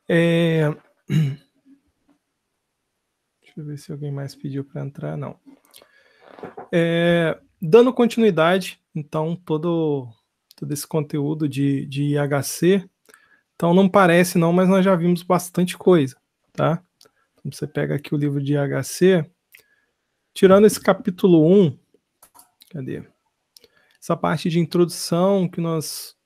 Deixa eu ver se alguém mais pediu para entrar. Não. Dando continuidade, então, todo esse conteúdo de IHC, então não parece não, mas nós já vimos bastante coisa, tá? Então, você pega aqui o livro de IHC, tirando esse capítulo 1, cadê? Essa parte de introdução que nós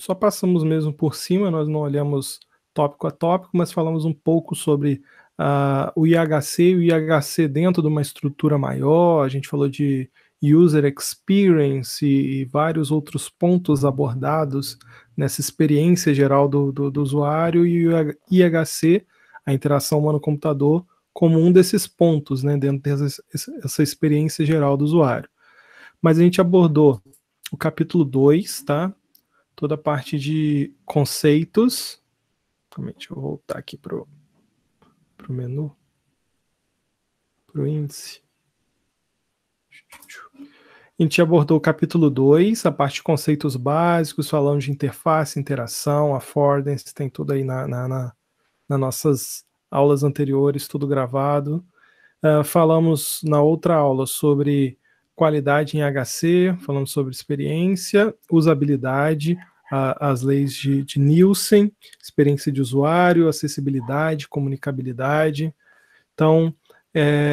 só passamos mesmo por cima, nós não olhamos tópico a tópico, mas falamos um pouco sobre o IHC e o IHC dentro de uma estrutura maior, a gente falou de user experience e vários outros pontos abordados nessa experiência geral do usuário, e o IHC, a interação humano-computador, como um desses pontos, né, dentro dessa experiência geral do usuário. Mas a gente abordou o capítulo 2, tá? Toda a parte de conceitos. Deixa eu voltar aqui pro menu, pro índice. A gente abordou o capítulo 2, a parte de conceitos básicos, falando de interface, interação, affordance, tem tudo aí nas nossas aulas anteriores, tudo gravado. Falamos na outra aula sobre qualidade em HC, falamos sobre experiência, usabilidade, as leis de Nielsen, experiência de usuário, acessibilidade, comunicabilidade. Então,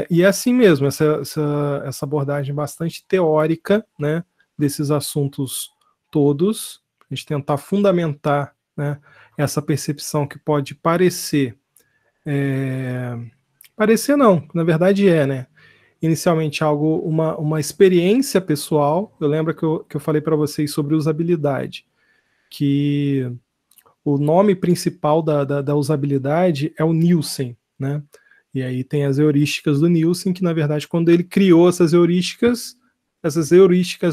e é assim mesmo, essa abordagem bastante teórica, né, desses assuntos todos, a gente tentar fundamentar, né, essa percepção que pode parecer, parecer não, na verdade né, inicialmente algo, uma experiência pessoal. Eu lembro que eu falei para vocês sobre usabilidade, que o nome principal da usabilidade é o Nielsen, né? E aí tem as heurísticas do Nielsen, que na verdade quando ele criou essas heurísticas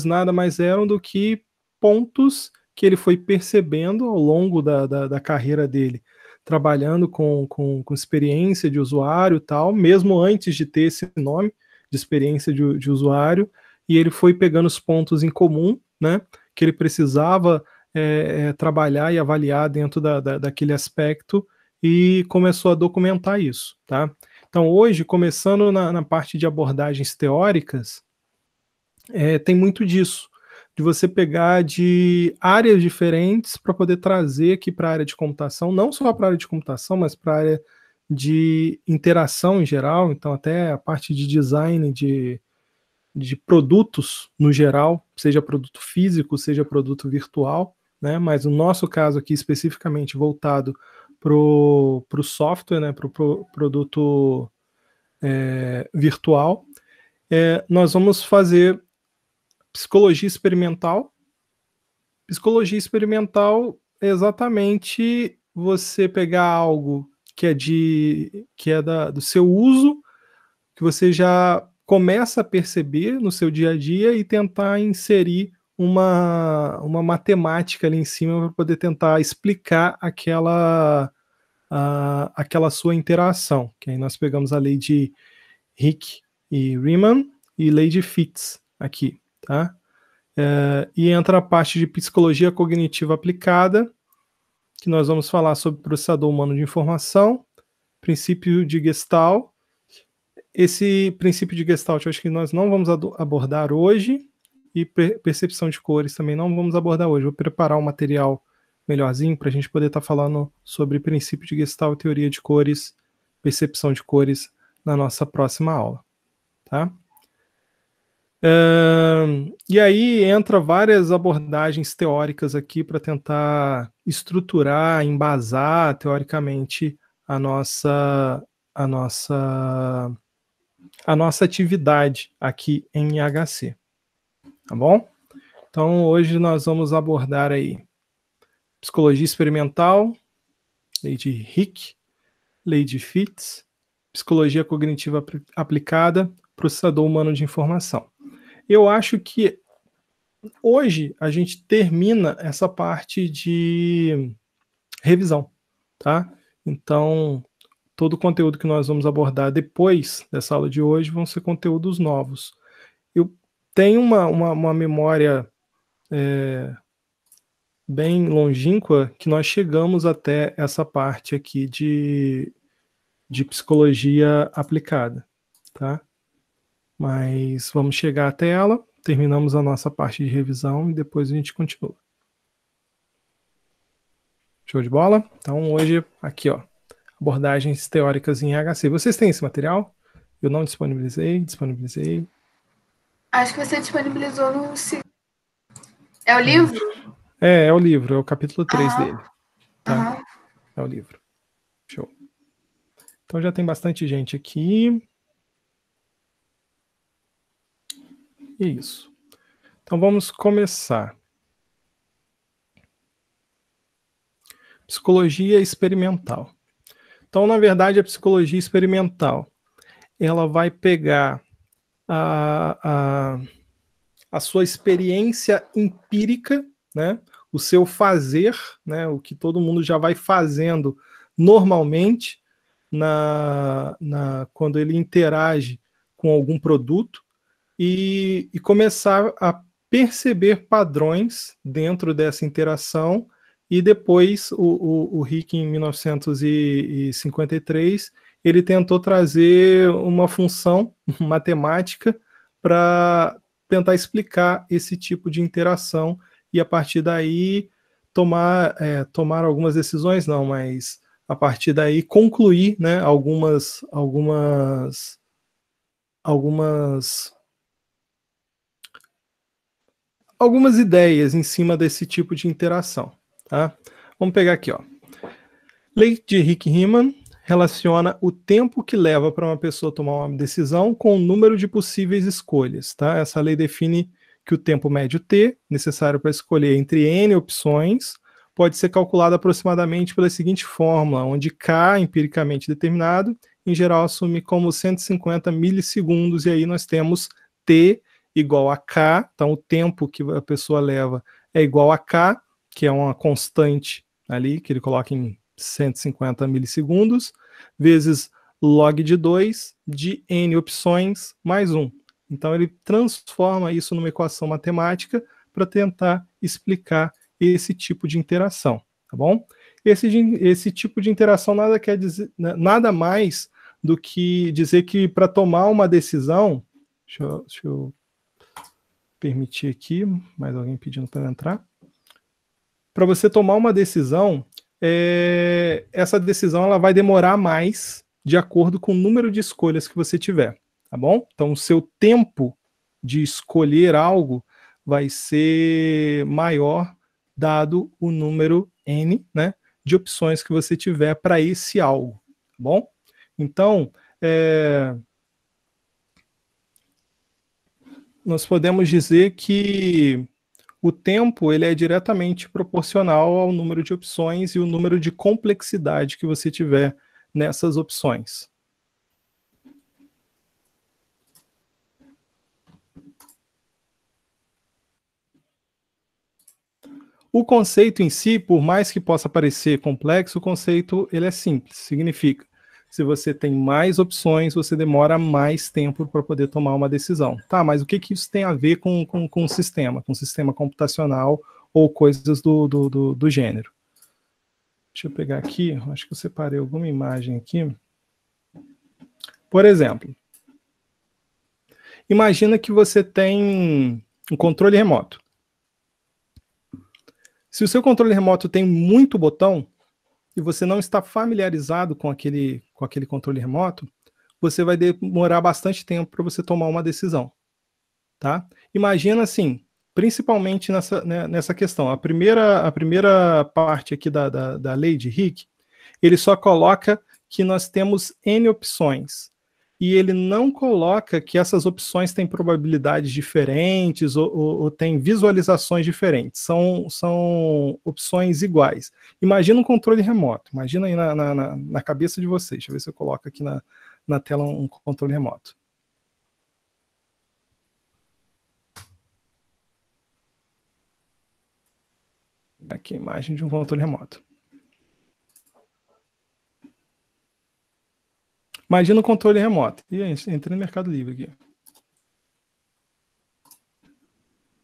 nada mais eram do que pontos que ele foi percebendo ao longo da carreira dele, trabalhando com experiência de usuário e tal, mesmo antes de ter esse nome de experiência de usuário, e ele foi pegando os pontos em comum, né, que ele precisava trabalhar e avaliar dentro daquele aspecto, e começou a documentar isso, tá? Então hoje, começando na parte de abordagens teóricas, tem muito disso, de você pegar de áreas diferentes para poder trazer aqui para a área de computação, não só para a área de computação, mas para a área de interação em geral, então até a parte de design de produtos no geral, seja produto físico, seja produto virtual, né? Mas no nosso caso aqui especificamente voltado para o software, né? Para o produto virtual, nós vamos fazer psicologia experimental. Psicologia experimental é exatamente você pegar algo que é do seu uso, que você já começa a perceber no seu dia a dia, e tentar inserir uma matemática ali em cima para poder tentar explicar aquela sua interação. Que aí nós pegamos a lei de Hick e Riemann e lei de Fitts aqui, tá? E entra a parte de psicologia cognitiva aplicada, que nós vamos falar sobre processador humano de informação, princípio de Gestalt. Esse princípio de Gestalt eu acho que nós não vamos abordar hoje, e percepção de cores também não vamos abordar hoje. Vou preparar um material melhorzinho para a gente poder estar falando sobre princípio de Gestalt, teoria de cores, percepção de cores na nossa próxima aula, tá? E aí entra várias abordagens teóricas aqui para tentar estruturar, embasar teoricamente a nossa atividade aqui em IHC, tá bom? Então hoje nós vamos abordar aí psicologia experimental, lei de Hick, lei de Fitts, psicologia cognitiva aplicada, processador humano de informação. Eu acho que hoje a gente termina essa parte de revisão, tá? Então, todo o conteúdo que nós vamos abordar depois dessa aula de hoje vão ser conteúdos novos. Eu tenho uma memória bem longínqua que nós chegamos até essa parte aqui de psicologia aplicada, tá? Mas vamos chegar até ela, terminamos a nossa parte de revisão e depois a gente continua. Show de bola? Então hoje, aqui ó, abordagens teóricas em HC. Vocês têm esse material? Eu não disponibilizei. Acho que você disponibilizou no... É o livro? É o livro, é o capítulo 3 dele. Tá? É o livro. Show. Então já tem bastante gente aqui. E é isso. Então vamos começar. Psicologia experimental. Então, na verdade, a psicologia experimental, ela vai pegar a sua experiência empírica, né, o seu fazer, né, o que todo mundo já vai fazendo normalmente quando ele interage com algum produto e começar a perceber padrões dentro dessa interação. E depois o Rick, em 1953, ele tentou trazer uma função matemática para tentar explicar esse tipo de interação e a partir daí tomar algumas decisões, não, mas a partir daí concluir, né, algumas ideias em cima desse tipo de interação. Tá? Vamos pegar aqui, ó. Lei de Hick-Riemann relaciona o tempo que leva para uma pessoa tomar uma decisão com o número de possíveis escolhas. Tá? Essa lei define que o tempo médio T, necessário para escolher entre N opções, pode ser calculado aproximadamente pela seguinte fórmula, onde K, empiricamente determinado, em geral assume como 150 milissegundos, e aí nós temos T igual a K, então o tempo que a pessoa leva é igual a K, que é uma constante ali, que ele coloca em 150 milissegundos, vezes log de 2 de N opções mais 1. Então ele transforma isso numa equação matemática para tentar explicar esse tipo de interação, tá bom? Esse tipo de interação nada mais do que dizer que para tomar uma decisão, deixa eu permitir aqui, mais alguém pedindo para entrar. Para você tomar uma decisão, essa decisão ela vai demorar mais de acordo com o número de escolhas que você tiver, tá bom? Então, o seu tempo de escolher algo vai ser maior dado o número N, né, de opções que você tiver para esse algo, tá bom? Então, nós podemos dizer que o tempo ele é diretamente proporcional ao número de opções e o número de complexidade que você tiver nessas opções. O conceito em si, por mais que possa parecer complexo, o conceito ele é simples. Significa, se você tem mais opções, você demora mais tempo para poder tomar uma decisão. Tá, mas o que isso tem a ver com o sistema? Com o sistema computacional ou coisas do gênero? Deixa eu pegar aqui, acho que eu separei alguma imagem aqui. Por exemplo, imagina que você tem um controle remoto. Se o seu controle remoto tem muito botão e você não está familiarizado com aquele controle remoto, você vai demorar bastante tempo para você tomar uma decisão. Tá? Imagina assim, principalmente nessa questão. A primeira parte aqui da lei de Hick, ele só coloca que nós temos N opções. E ele não coloca que essas opções têm probabilidades diferentes ou têm visualizações diferentes. São opções iguais. Imagina um controle remoto. Imagina aí na cabeça de vocês. Deixa eu ver se eu coloco aqui na tela um controle remoto. Aqui a imagem de um controle remoto. Imagina um controle remoto. E aí, entrei no Mercado Livre aqui.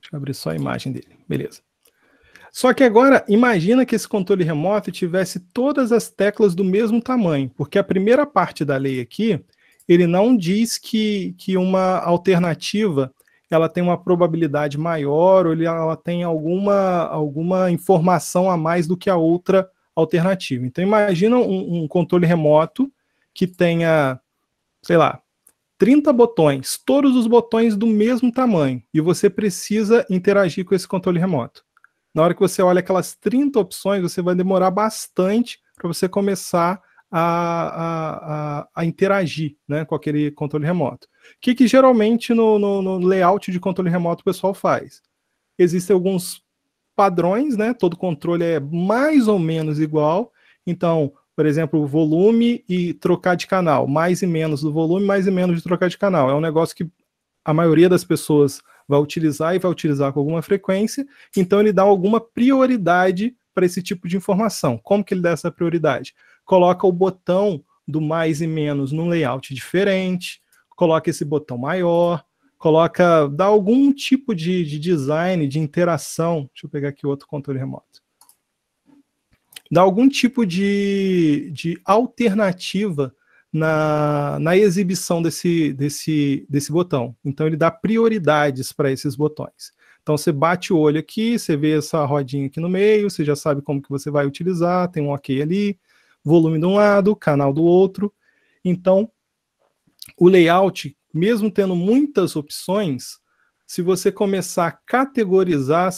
Deixa eu abrir só a imagem dele. Beleza. Só que agora, imagina que esse controle remoto tivesse todas as teclas do mesmo tamanho, porque a primeira parte da lei aqui, ele não diz que uma alternativa ela tem uma probabilidade maior ou ela tem alguma informação a mais do que a outra alternativa. Então, imagina um controle remoto que tenha, sei lá, 30 botões, todos os botões do mesmo tamanho, e você precisa interagir com esse controle remoto. Na hora que você olha aquelas 30 opções, você vai demorar bastante para você começar a interagir, né, com aquele controle remoto. O que geralmente no layout de controle remoto o pessoal faz? Existem alguns padrões, né? Todo controle é mais ou menos igual. Então, por exemplo, volume e trocar de canal, mais e menos do volume, mais e menos de trocar de canal. É um negócio que a maioria das pessoas vai utilizar e vai utilizar com alguma frequência, então ele dá alguma prioridade para esse tipo de informação. Como que ele dá essa prioridade? Coloca o botão do mais e menos num layout diferente, coloca esse botão maior, dá algum tipo de design, de interação. Deixa eu pegar aqui outro controle remoto. Dá algum tipo de alternativa na exibição desse botão. Então ele dá prioridades para esses botões. Então você bate o olho aqui, você vê essa rodinha aqui no meio, você já sabe como que você vai utilizar, tem um OK ali, volume de um lado, canal do outro. Então o layout, mesmo tendo muitas opções, se você começar a categorizar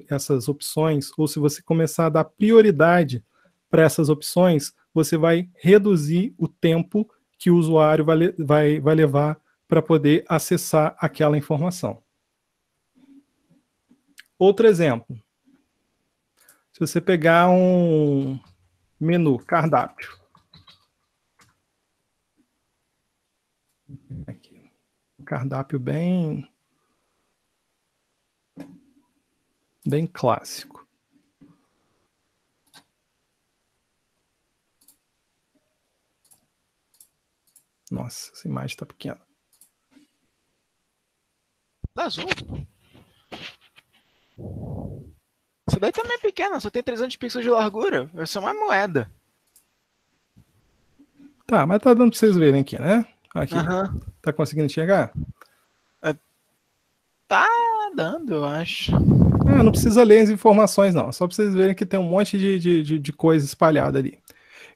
essas opções, ou se você começar a dar prioridade para essas opções, você vai reduzir o tempo que o usuário vai levar para poder acessar aquela informação. Outro exemplo. Se você pegar um menu, cardápio. Aqui. Um cardápio bem clássico. Nossa, essa imagem está pequena. Tá azul. Isso daí também é pequena, só tem 300 pixels de largura. É só uma moeda. Tá, mas tá dando para vocês verem aqui, né? Aqui. Uhum. Tá conseguindo enxergar? Tá dando, eu acho. Não precisa ler as informações, não. Só para vocês verem que tem um monte de coisa espalhada ali.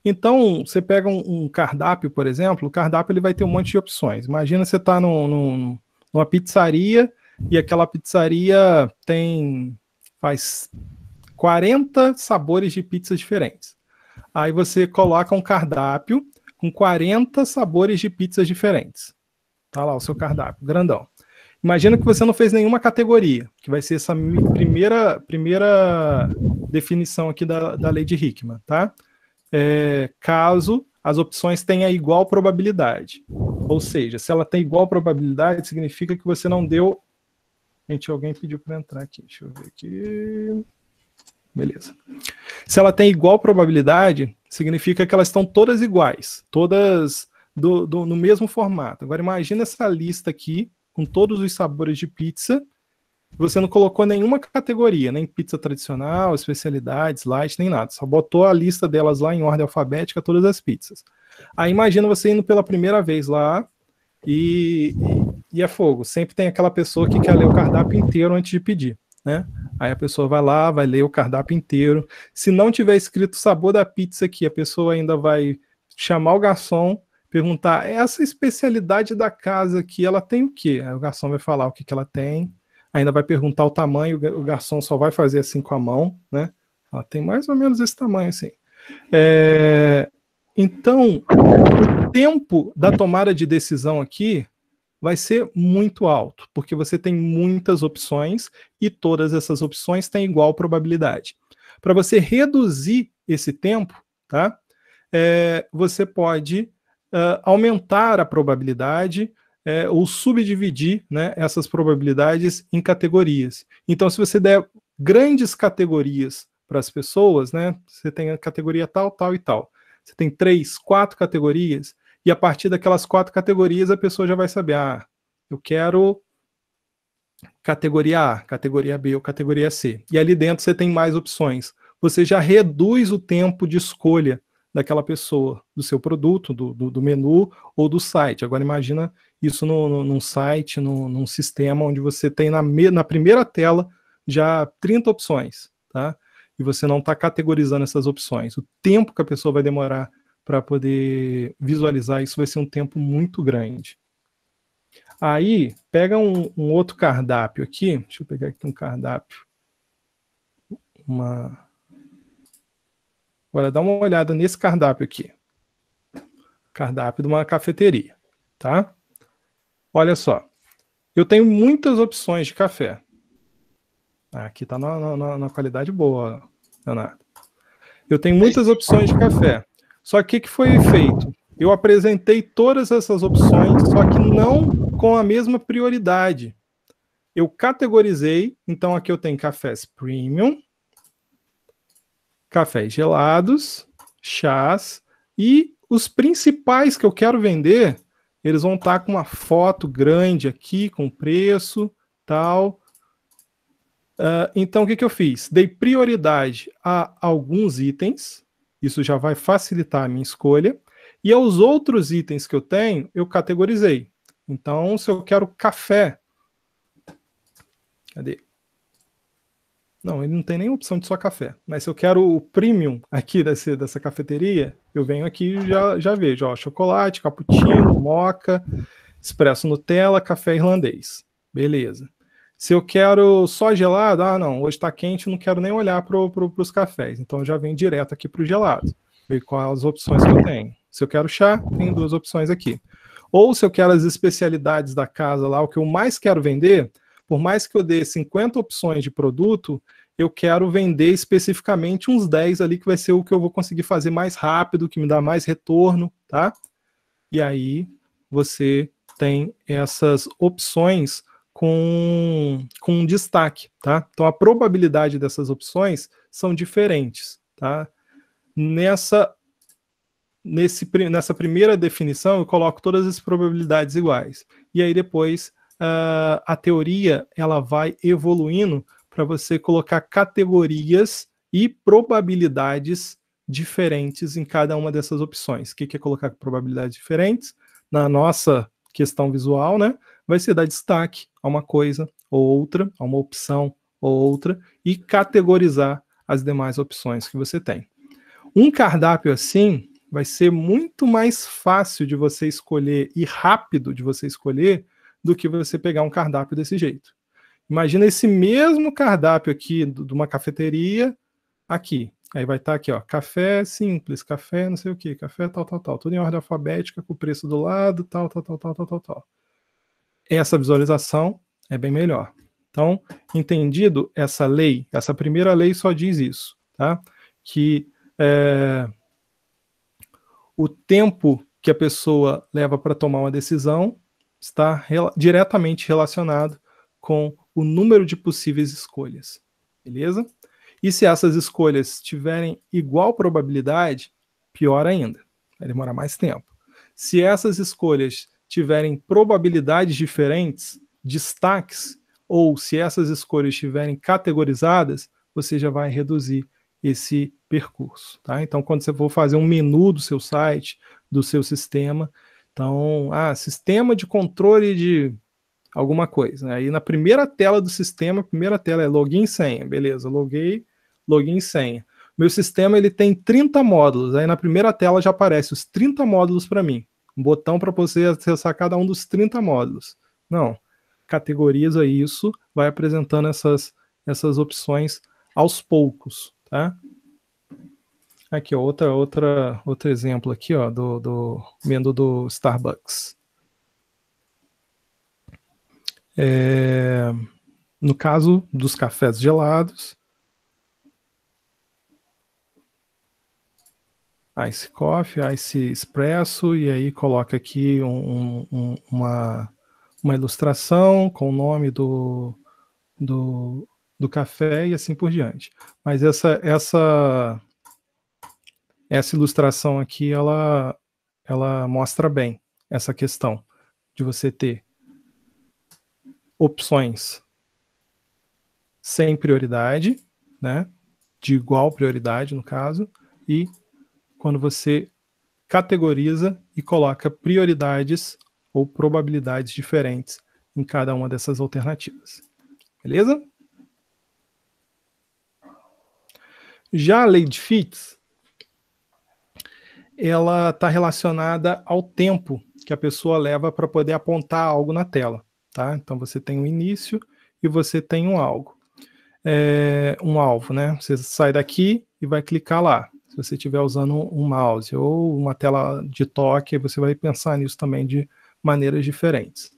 Então, você pega um cardápio, por exemplo, o cardápio ele vai ter um monte de opções. Imagina você está numa pizzaria e aquela pizzaria faz 40 sabores de pizzas diferentes. Aí você coloca um cardápio com 40 sabores de pizzas diferentes. Tá lá o seu cardápio, grandão. Imagina que você não fez nenhuma categoria, que vai ser essa primeira definição aqui da lei de Hickman, tá? Caso as opções tenham igual probabilidade. Ou seja, se ela tem igual probabilidade, significa que você não deu... Gente, alguém pediu para entrar aqui. Deixa eu ver aqui. Beleza. Se ela tem igual probabilidade, significa que elas estão todas iguais, todas no mesmo formato. Agora imagina essa lista aqui, com todos os sabores de pizza, você não colocou nenhuma categoria, nem pizza tradicional, especialidades, light, nem nada. Só botou a lista delas lá em ordem alfabética, todas as pizzas. Aí imagina você indo pela primeira vez lá e é fogo. Sempre tem aquela pessoa que quer ler o cardápio inteiro antes de pedir, né? Aí a pessoa vai lá, vai ler o cardápio inteiro. Se não tiver escrito o sabor da pizza aqui, a pessoa ainda vai chamar o garçom, perguntar, essa especialidade da casa aqui, ela tem o quê? Aí o garçom vai falar o que ela tem, ainda vai perguntar o tamanho, o garçom só vai fazer assim com a mão, né? Ela tem mais ou menos esse tamanho assim. Então, o tempo da tomada de decisão aqui vai ser muito alto, porque você tem muitas opções e todas essas opções têm igual probabilidade. Para você reduzir esse tempo, tá? Você pode aumentar a probabilidade ou subdividir, né, essas probabilidades em categorias. Então, se você der grandes categorias para as pessoas, né, você tem a categoria tal, tal e tal. Você tem 3, 4 categorias, e a partir daquelas 4 categorias a pessoa já vai saber, eu quero categoria A, categoria B ou categoria C. E ali dentro você tem mais opções. Você já reduz o tempo de escolha daquela pessoa, do seu produto, do menu ou do site. Agora imagina isso num site, num sistema onde você tem na primeira tela já 30 opções, tá? E você não está categorizando essas opções. O tempo que a pessoa vai demorar para poder visualizar isso vai ser um tempo muito grande. Aí, pega um outro cardápio aqui. Deixa eu pegar aqui um cardápio. Agora, dá uma olhada nesse cardápio aqui. Cardápio de uma cafeteria, tá? Olha só. Eu tenho muitas opções de café. Aqui está na qualidade boa, Leonardo. Eu tenho muitas opções de café. Só que o que foi feito? Eu apresentei todas essas opções, só que não com a mesma prioridade. Eu categorizei, então aqui eu tenho cafés premium, cafés gelados, chás, e os principais que eu quero vender, eles vão estar com uma foto grande aqui, com preço, tal. Então, o que eu fiz? Dei prioridade a alguns itens, isso já vai facilitar a minha escolha, e aos outros itens que eu tenho, eu categorizei. Então, se eu quero café, cadê? Não, ele não tem nem opção de só café, mas se eu quero o premium aqui dessa cafeteria, eu venho aqui e já vejo, ó, chocolate, cappuccino, moca, expresso Nutella, café irlandês. Beleza. Se eu quero só gelado, não, hoje está quente, não quero nem olhar para os cafés. Então, eu já venho direto aqui para o gelado. Ver quais as opções que eu tenho. Se eu quero chá, tem 2 opções aqui. Ou se eu quero as especialidades da casa lá, o que eu mais quero vender, por mais que eu dê 50 opções de produto, eu quero vender especificamente uns 10 ali, que vai ser o que eu vou conseguir fazer mais rápido, que me dá mais retorno, tá? E aí, você tem essas opções com destaque, tá? Então a probabilidade dessas opções são diferentes, tá? Nessa primeira definição eu coloco todas as probabilidades iguais. E aí depois a teoria ela vai evoluindo para você colocar categorias e probabilidades diferentes em cada uma dessas opções. O que é colocar probabilidades diferentes? Na nossa questão visual, né? Vai ser dar destaque a uma coisa ou outra, a uma opção ou outra, e categorizar as demais opções que você tem. Um cardápio assim vai ser muito mais fácil de você escolher e rápido de você escolher do que você pegar um cardápio desse jeito. Imagina esse mesmo cardápio aqui de uma cafeteria aqui. Aí vai estar aqui, ó, café simples, café não sei o que, café tal, tudo em ordem alfabética, com o preço do lado, tal. Essa visualização é bem melhor. Então, entendido essa lei, essa primeira lei só diz isso, tá? Que o tempo que a pessoa leva para tomar uma decisão está diretamente relacionado com o número de possíveis escolhas, beleza? E se essas escolhas tiverem igual probabilidade, pior ainda, vai demorar mais tempo. Se essas escolhas tiverem probabilidades diferentes, destaques, ou se essas escolhas estiverem categorizadas, você já vai reduzir esse percurso, tá? Então, quando você for fazer um menu do seu site, do seu sistema, então, sistema de controle de alguma coisa, né? Aí na primeira tela do sistema, a primeira tela é login e senha, beleza, loguei, login e senha. Meu sistema ele tem 30 módulos, aí na primeira tela já aparece os 30 módulos para mim, um botão para você acessar cada um dos 30 módulos. Não, categoriza isso, vai apresentando essas opções aos poucos, tá? Aqui, ó, outro exemplo aqui, ó, do menu do Starbucks. No caso dos cafés gelados, Ice Coffee, Ice Espresso, e aí coloca aqui uma ilustração com o nome do café e assim por diante. Mas essa ilustração aqui, ela mostra bem essa questão de você ter opções sem prioridade, né? De igual prioridade, no caso, e quando você categoriza e coloca prioridades ou probabilidades diferentes em cada uma dessas alternativas. Beleza? Já a lei de Fitts, ela está relacionada ao tempo que a pessoa leva para poder apontar algo na tela. Tá? Então você tem um início e você tem um algo. Um alvo, né? Você sai daqui e vai clicar lá. Se você estiver usando um mouse ou uma tela de toque, você vai pensar nisso também de maneiras diferentes.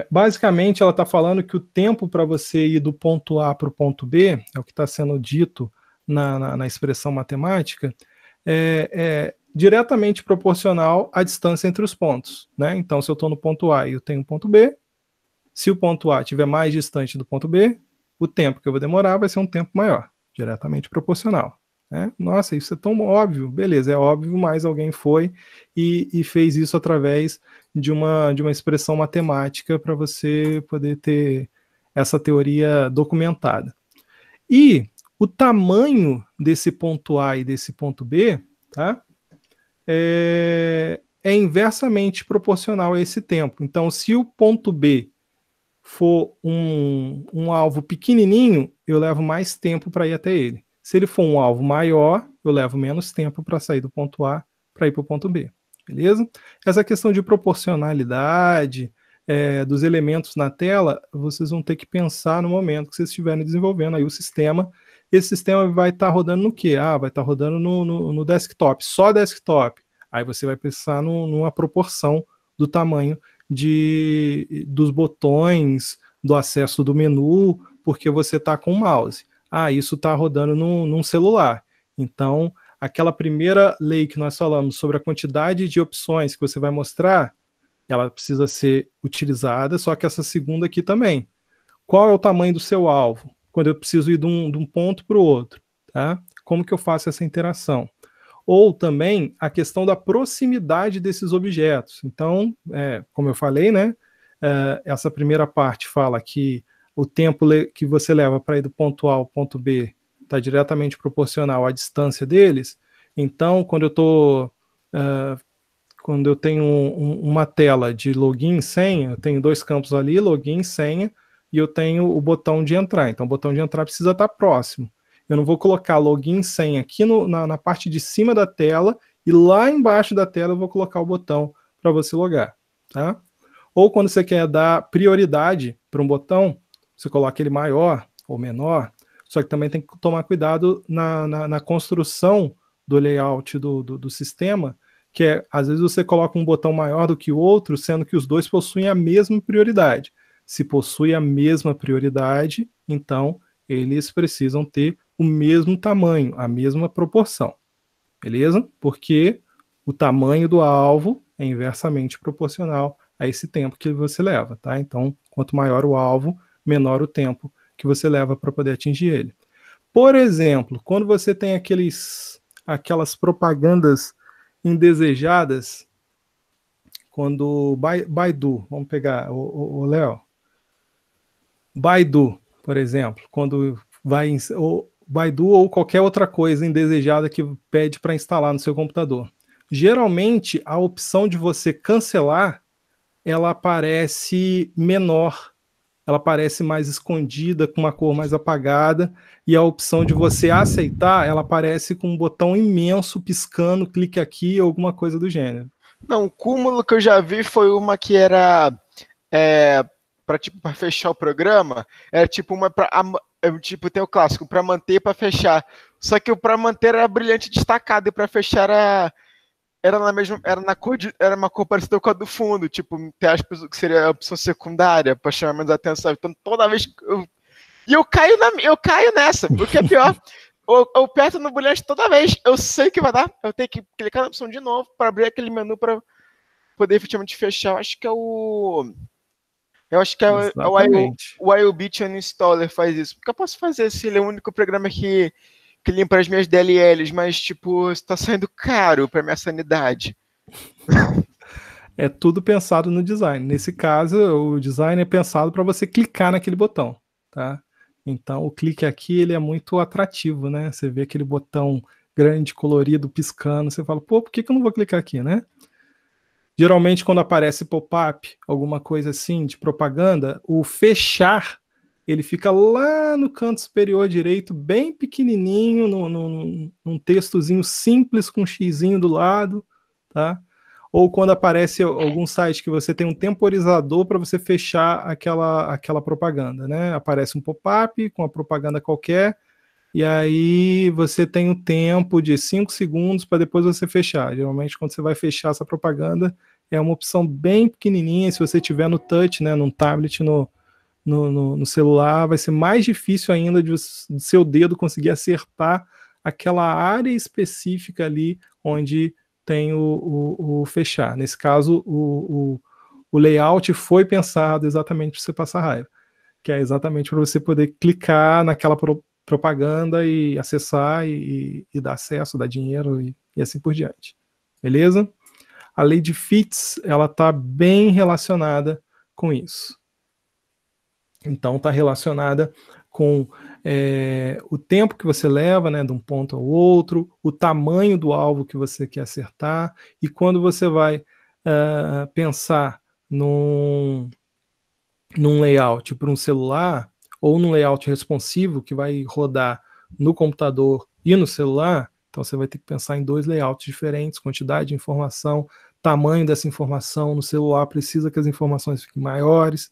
Basicamente, ela está falando que o tempo para você ir do ponto A para o ponto B, é o que está sendo dito na expressão matemática, é diretamente proporcional à distância entre os pontos. Né? Então, se eu estou no ponto A e eu tenho o ponto B, se o ponto A estiver mais distante do ponto B, o tempo que eu vou demorar vai ser um tempo maior, diretamente proporcional. Né? Nossa, isso é tão óbvio. Beleza, é óbvio, mas alguém foi e fez isso através de uma expressão matemática para você poder ter essa teoria documentada. E o tamanho desse ponto A e desse ponto B, tá? É inversamente proporcional a esse tempo. Então, se o ponto B for um alvo pequenininho, eu levo mais tempo para ir até ele. Se ele for um alvo maior, eu levo menos tempo para sair do ponto A para ir para o ponto B. Beleza? Essa questão de proporcionalidade dos elementos na tela, vocês vão ter que pensar no momento que vocês estiverem desenvolvendo aí o sistema. Esse sistema vai estar rodando no quê? Vai estar rodando no desktop, só desktop. Aí você vai pensar numa proporção do tamanho dos botões, do acesso do menu, porque você está com o mouse. Isso está rodando num celular. Então, aquela primeira lei que nós falamos sobre a quantidade de opções que você vai mostrar, ela precisa ser utilizada, só que essa segunda aqui também. Qual é o tamanho do seu alvo? Quando eu preciso ir de um ponto para o outro, tá? Como que eu faço essa interação? Ou também a questão da proximidade desses objetos. Então, como eu falei, né, essa primeira parte fala que o tempo que você leva para ir do ponto A ao ponto B está diretamente proporcional à distância deles. Então, quando eu tenho uma tela de login e senha, eu tenho dois campos ali, login e senha, e eu tenho o botão de entrar. Então, o botão de entrar precisa estar próximo. Eu não vou colocar login e senha aqui na parte de cima da tela e lá embaixo da tela eu vou colocar o botão para você logar. Tá? Ou quando você quer dar prioridade para um botão, você coloca ele maior ou menor, só que também tem que tomar cuidado na construção do layout do sistema, que às vezes você coloca um botão maior do que o outro, sendo que os dois possuem a mesma prioridade. Se possui a mesma prioridade, então eles precisam ter o mesmo tamanho, a mesma proporção. Beleza? Porque o tamanho do alvo é inversamente proporcional a esse tempo que você leva, tá? Então, quanto maior o alvo, menor o tempo que você leva para poder atingir ele. Por exemplo, quando você tem aquelas propagandas indesejadas, quando Baidu, vamos pegar o Léo, Baidu, por exemplo, quando vai Baidu ou qualquer outra coisa indesejada que pede para instalar no seu computador. Geralmente, a opção de você cancelar, ela aparece menor, ela aparece mais escondida, com uma cor mais apagada, e a opção de você aceitar, ela aparece com um botão imenso piscando, clique aqui, alguma coisa do gênero. Não, o cúmulo que eu já vi foi uma que era para fechar o programa, era tipo uma tipo, tem o clássico, para manter e para fechar. Só que o para manter era brilhante destacado e para fechar era uma cor parecida com a do fundo, tipo, tem aspas, que seria a opção secundária, para chamar menos atenção. Então, toda vez que eu caio nessa, o que é pior, eu aperto no brilhante toda vez, eu sei que vai dar, eu tenho que clicar na opção de novo para abrir aquele menu para poder efetivamente fechar. Eu acho que o iObit Uninstaller faz isso. Porque eu posso fazer se ele é o único programa que limpa as minhas DLLs, mas, tipo, está saindo caro para minha sanidade. É tudo pensado no design. Nesse caso, o design é pensado para você clicar naquele botão, tá? Então, o clique aqui, ele é muito atrativo, né? Você vê aquele botão grande, colorido, piscando, você fala, pô, por que eu não vou clicar aqui, né? Geralmente, quando aparece pop-up, alguma coisa assim, de propaganda, o fechar, ele fica lá no canto superior direito, bem pequenininho, num textozinho simples, com um xizinho do lado, tá? Ou quando aparece algum site que você tem um temporizador para você fechar aquela propaganda, né? Aparece um pop-up com a propaganda qualquer, e aí você tem um tempo de 5 segundos para depois você fechar. Geralmente, quando você vai fechar essa propaganda, é uma opção bem pequenininha. Se você tiver no touch, né, num tablet, no celular, vai ser mais difícil ainda de seu dedo conseguir acertar aquela área específica ali onde tem o fechar. Nesse caso, o layout foi pensado exatamente para você passar raiva, que é exatamente para você poder clicar naquela propaganda e acessar e dar acesso, dar dinheiro e assim por diante. Beleza? A lei de Fitts, ela está bem relacionada com isso. Então, está relacionada com o tempo que você leva, né, de um ponto ao outro, o tamanho do alvo que você quer acertar, e quando você vai pensar num layout para um celular, ou num layout responsivo que vai rodar no computador e no celular, então você vai ter que pensar em 2 layouts diferentes, quantidade de informação, tamanho dessa informação. No celular precisa que as informações fiquem maiores,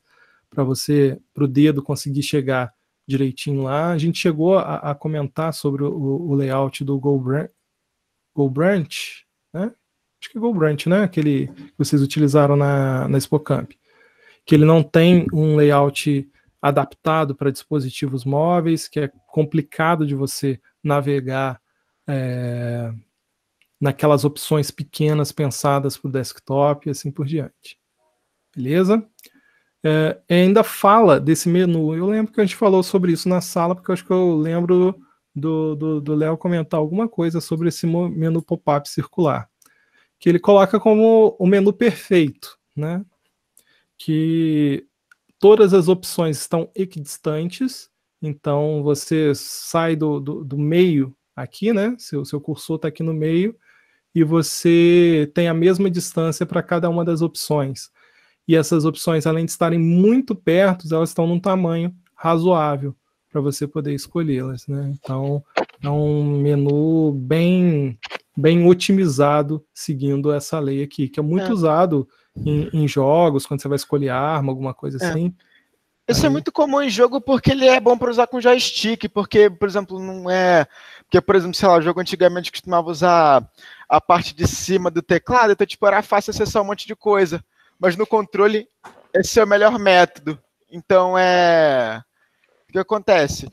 para o dedo conseguir chegar direitinho lá. A gente chegou a comentar sobre o layout do GoBranch, né? Acho que é GoBranch, né? Aquele que vocês utilizaram na Expocamp, que ele não tem um layout adaptado para dispositivos móveis, que é complicado de você navegar naquelas opções pequenas pensadas para o desktop e assim por diante. Beleza? Ainda fala desse menu. Eu lembro que a gente falou sobre isso na sala, porque eu acho que eu lembro do Léo comentar alguma coisa sobre esse menu pop-up circular, que ele coloca como o menu perfeito, né? Que todas as opções estão equidistantes, então você sai do meio aqui, né? Seu cursor está aqui no meio, e você tem a mesma distância para cada uma das opções. E essas opções, além de estarem muito perto, elas estão num tamanho razoável para você poder escolhê-las, né? Então, é um menu bem otimizado, seguindo essa lei aqui, que é muito usado em jogos, quando você vai escolher arma, alguma coisa assim. Isso é muito comum em jogo porque ele é bom para usar com joystick, porque, por exemplo, não é... Porque, por exemplo, sei lá, o jogo antigamente costumava usar a parte de cima do teclado, então, tipo, era fácil acessar um monte de coisa. Mas no controle, esse é o melhor método. Então, o que acontece?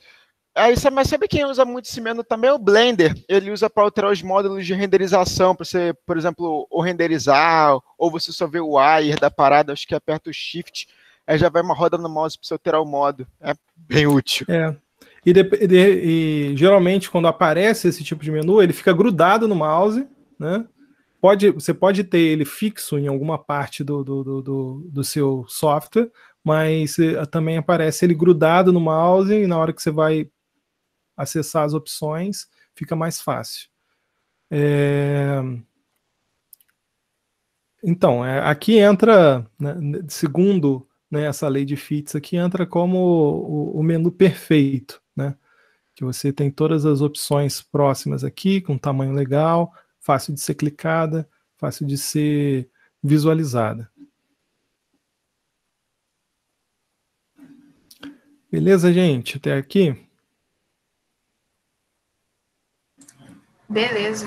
Mas sabe quem usa muito esse menu também? O Blender. Ele usa para alterar os módulos de renderização, para você, por exemplo, ou renderizar, ou você só vê o wire da parada, acho que aperta o Shift, aí já vai uma roda no mouse para você alterar o modo. É bem útil. E geralmente, quando aparece esse tipo de menu, ele fica grudado no mouse, né? Você pode ter ele fixo em alguma parte do seu software, mas também aparece ele grudado no mouse, e na hora que você vai acessar as opções, fica mais fácil. Então, aqui entra, né, segundo, né, essa lei de Fitts, aqui entra como o menu perfeito, né? Que você tem todas as opções próximas aqui, com tamanho legal, fácil de ser clicada, fácil de ser visualizada. Beleza, gente? Até aqui? Beleza.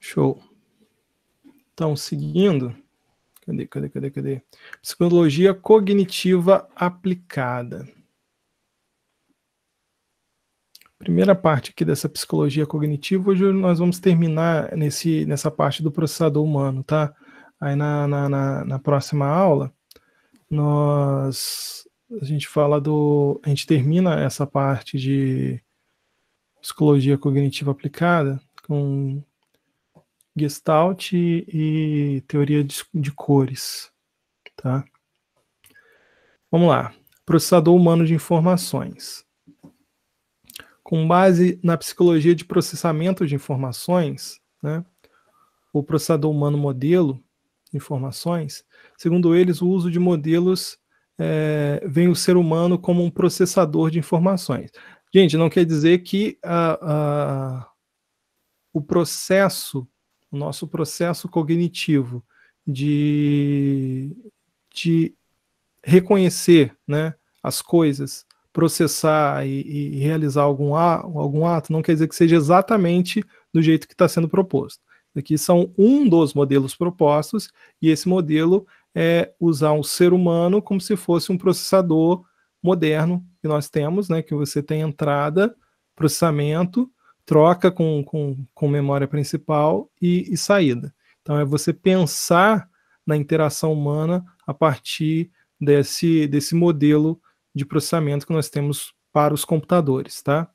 Show. Então, seguindo. Cadê? Psicologia cognitiva aplicada. Primeira parte aqui dessa psicologia cognitiva, hoje nós vamos terminar nessa parte do processador humano, tá? Aí na próxima aula, a gente termina essa parte de psicologia cognitiva aplicada com Gestalt e teoria de cores, tá? Vamos lá. Processador humano de informações. Com base na psicologia de processamento de informações, né, o processador humano modelo de informações, segundo eles, o uso de modelos vem o ser humano como um processador de informações. Gente, não quer dizer que o nosso processo cognitivo de reconhecer, né, as coisas, processar e realizar algum ato, não quer dizer que seja exatamente do jeito que está sendo proposto. Aqui são um dos modelos propostos, e esse modelo é usar um ser humano como se fosse um processador moderno que nós temos, né, que você tem entrada, processamento, troca com memória principal e saída. Então é você pensar na interação humana a partir desse modelo de processamento que nós temos para os computadores, tá?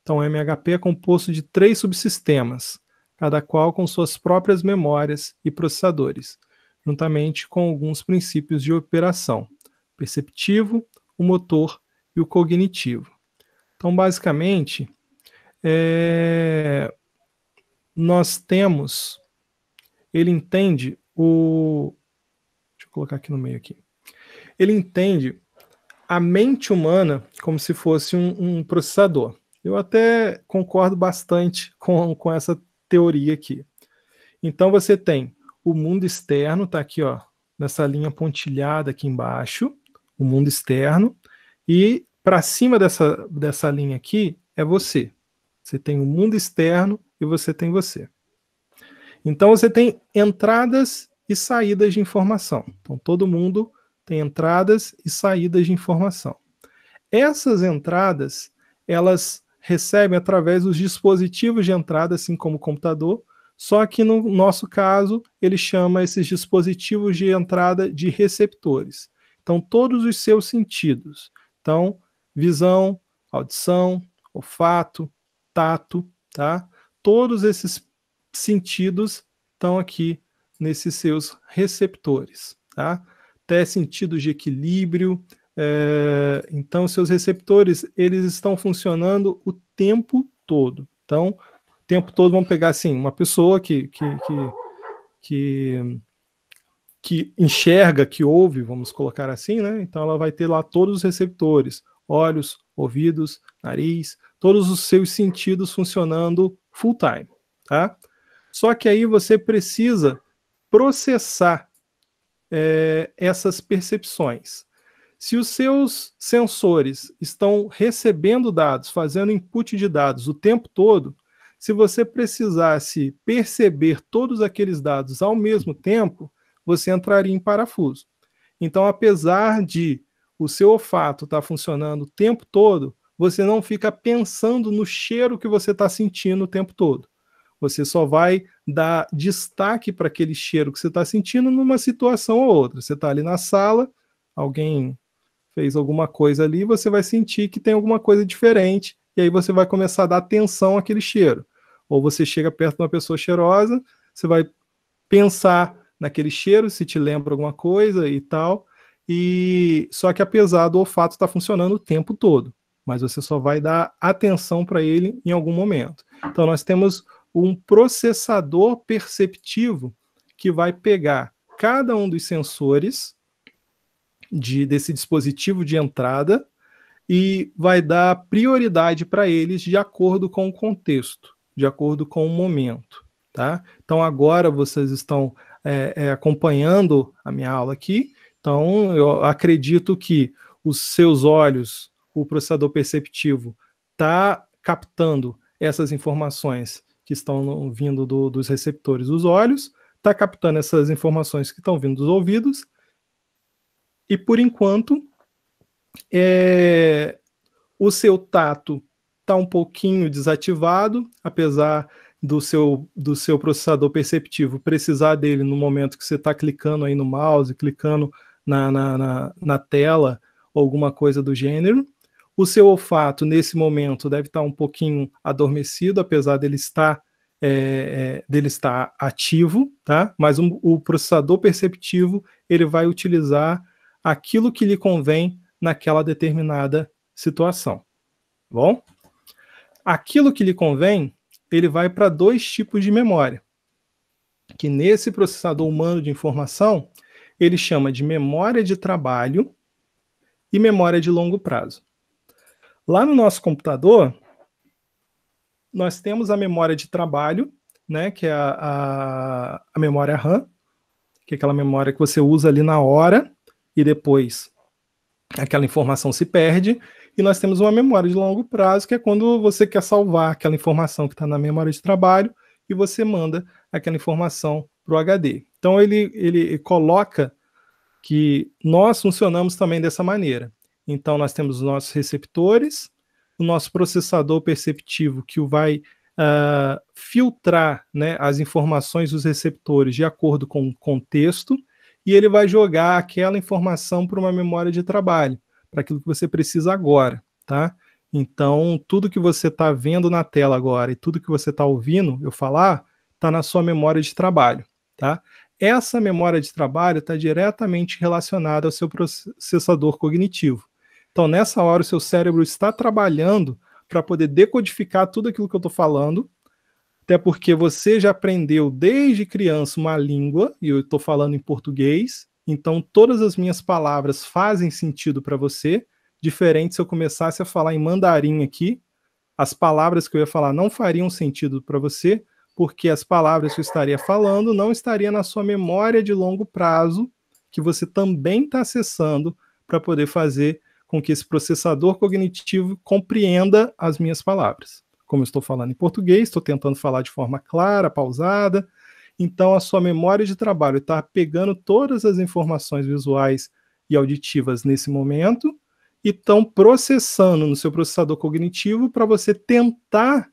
Então o MHP é composto de 3 subsistemas, cada qual com suas próprias memórias e processadores, juntamente com alguns princípios de operação: perceptivo, o motor e o cognitivo. Então, basicamente, nós temos, ele entende deixa eu colocar aqui no meio aqui. Ele entende a mente humana como se fosse um processador. Eu até concordo bastante com essa teoria aqui. Então você tem o mundo externo, tá aqui, ó, nessa linha pontilhada aqui embaixo, o mundo externo, e para cima dessa linha aqui é você. Você tem o mundo externo e você tem você. Então você tem entradas e saídas de informação. Então todo mundo tem entradas e saídas de informação. Essas entradas, elas recebem através dos dispositivos de entrada, assim como o computador, só que no nosso caso, ele chama esses dispositivos de entrada de receptores. Então, todos os seus sentidos. Então, visão, audição, olfato, tato, tá? Todos esses sentidos estão aqui nesses seus receptores, tá? Até sentidos de equilíbrio. Então, seus receptores, eles estão funcionando o tempo todo. Então, o tempo todo, vamos pegar assim, uma pessoa que enxerga, que ouve, vamos colocar assim, né? Então, ela vai ter lá todos os receptores, olhos, ouvidos, nariz, todos os seus sentidos funcionando full time, tá? Só que aí você precisa processar essas percepções. Se os seus sensores estão recebendo dados, fazendo input de dados o tempo todo, se você precisasse perceber todos aqueles dados ao mesmo tempo, você entraria em parafuso. Então, apesar de o seu olfato estar funcionando o tempo todo, você não fica pensando no cheiro que você está sentindo o tempo todo. Você só vai dar destaque para aquele cheiro que você está sentindo numa situação ou outra. Você está ali na sala, alguém fez alguma coisa ali, você vai sentir que tem alguma coisa diferente, e aí você vai começar a dar atenção àquele cheiro. Ou você chega perto de uma pessoa cheirosa, você vai pensar naquele cheiro, se te lembra alguma coisa e tal, e só que apesar do olfato estar funcionando o tempo todo, mas você só vai dar atenção para ele em algum momento. Então nós temos um processador perceptivo que vai pegar cada um dos sensores desse dispositivo de entrada e vai dar prioridade para eles de acordo com o contexto, de acordo com o momento, tá? Então agora vocês estão acompanhando a minha aula aqui, então eu acredito que os seus olhos, o processador perceptivo, está captando essas informações que estão vindo dos receptores dos olhos, está captando essas informações que estão vindo dos ouvidos, e por enquanto o seu tato está um pouquinho desativado, apesar do seu processador perceptivo precisar dele no momento que você está clicando aí no mouse, clicando na tela, ou alguma coisa do gênero. O seu olfato, nesse momento, deve estar um pouquinho adormecido, apesar dele estar dele estar ativo, tá? Mas o processador perceptivo, ele vai utilizar aquilo que lhe convém naquela determinada situação. Bom? Aquilo que lhe convém, ele vai para 2 tipos de memória, que nesse processador humano de informação, ele chama de memória de trabalho e memória de longo prazo. Lá no nosso computador, nós temos a memória de trabalho, né, que é a memória RAM, que é aquela memória que você usa ali na hora e depois aquela informação se perde. E nós temos uma memória de longo prazo, que é quando você quer salvar aquela informação que está na memória de trabalho e você manda aquela informação para o HD. Então ele coloca que nós funcionamos também dessa maneira. Então nós temos os nossos receptores, o nosso processador perceptivo que vai filtrar, né, as informações dos receptores de acordo com o contexto, e ele vai jogar aquela informação para uma memória de trabalho, para aquilo que você precisa agora, tá? Então, tudo que você está vendo na tela agora e tudo que você está ouvindo eu falar, está na sua memória de trabalho, tá? Essa memória de trabalho está diretamente relacionada ao seu processador cognitivo. Então, nessa hora, o seu cérebro está trabalhando para poder decodificar tudo aquilo que eu estou falando, até porque você já aprendeu desde criança uma língua, e eu estou falando em português, então todas as minhas palavras fazem sentido para você, diferente se eu começasse a falar em mandarim aqui, as palavras que eu ia falar não fariam sentido para você, porque as palavras que eu estaria falando não estariam na sua memória de longo prazo, que você também está acessando para poder fazer com que esse processador cognitivo compreenda as minhas palavras. Como eu estou falando em português, estou tentando falar de forma clara, pausada, então a sua memória de trabalho está pegando todas as informações visuais e auditivas nesse momento e estão processando no seu processador cognitivo para você tentar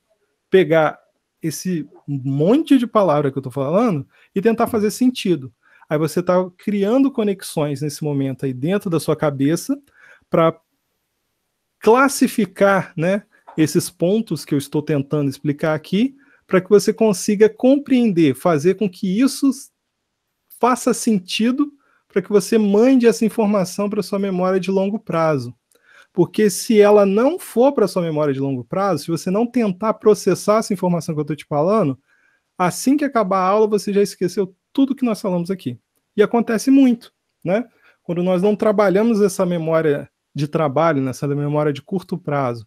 pegar esse monte de palavra que eu estou falando e tentar fazer sentido. Aí você está criando conexões nesse momento aí dentro da sua cabeça para classificar, né, esses pontos que eu estou tentando explicar aqui, para que você consiga compreender, fazer com que isso faça sentido, para que você mande essa informação para sua memória de longo prazo. Porque se ela não for para sua memória de longo prazo, se você não tentar processar essa informação que eu estou te falando, assim que acabar a aula, você já esqueceu tudo que nós falamos aqui. E acontece muito, né? Quando nós não trabalhamos essa memória de trabalho, nessa memória de curto prazo,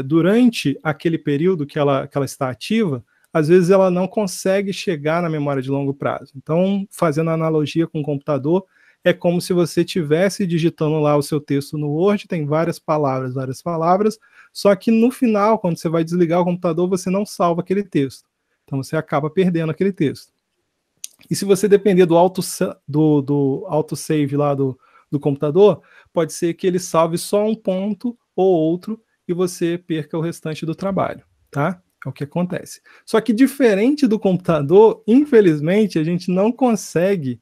durante aquele período que ela está ativa, às vezes ela não consegue chegar na memória de longo prazo. Então, fazendo analogia com o computador, é como se você estivesse digitando lá o seu texto no Word, tem várias palavras, só que no final, quando você vai desligar o computador, você não salva aquele texto. Então você acaba perdendo aquele texto. E se você depender do autosave lá do computador, pode ser que ele salve só um ponto ou outro e você perca o restante do trabalho, tá? É o que acontece. Só que diferente do computador, infelizmente, a gente não consegue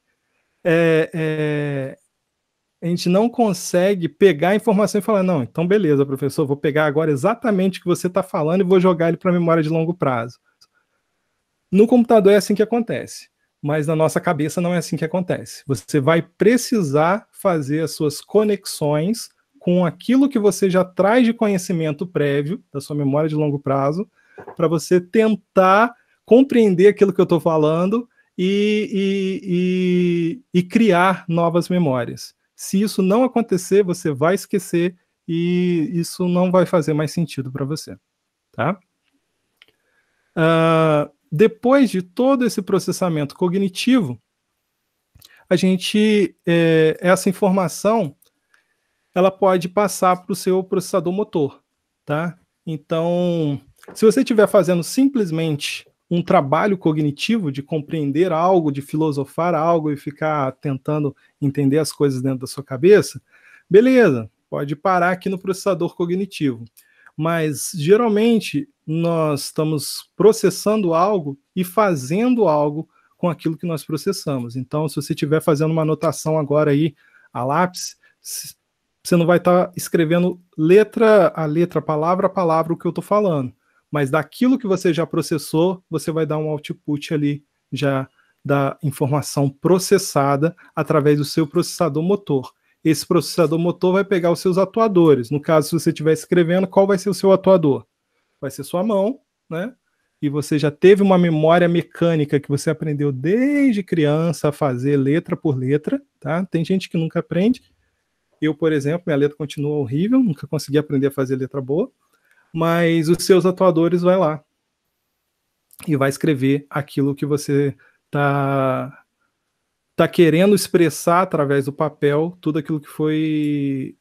pegar a informação e falar, não, então beleza, professor, vou pegar agora exatamente o que você está falando e vou jogar ele para a memória de longo prazo. No computador é assim que acontece, mas na nossa cabeça não é assim que acontece. Você vai precisar fazer as suas conexões com aquilo que você já traz de conhecimento prévio, da sua memória de longo prazo, para você tentar compreender aquilo que eu estou falando e criar novas memórias. Se isso não acontecer, você vai esquecer e isso não vai fazer mais sentido para você, tá? Depois de todo esse processamento cognitivo, essa informação ela pode passar para o seu processador motor, tá? Então, se você estiver fazendo simplesmente um trabalho cognitivo de compreender algo, de filosofar algo e ficar tentando entender as coisas dentro da sua cabeça, beleza, pode parar aqui no processador cognitivo. Mas, geralmente, nós estamos processando algo e fazendo algo com aquilo que nós processamos. Então, se você estiver fazendo uma anotação agora aí, a lápis, você não vai estar escrevendo letra a letra, palavra a palavra, o que eu estou falando. mas daquilo que você já processou, você vai dar um output ali já da informação processada através do seu processador motor. Esse processador motor vai pegar os seus atuadores. No caso, se você estiver escrevendo, qual vai ser o seu atuador? Vai ser sua mão, né? E você já teve uma memória mecânica que você aprendeu desde criança a fazer letra por letra, tá? Tem gente que nunca aprende. Eu, por exemplo, minha letra continua horrível, nunca consegui aprender a fazer letra boa, mas os seus atuadores vai lá e vai escrever aquilo que você tá querendo expressar através do papel, tudo aquilo que foi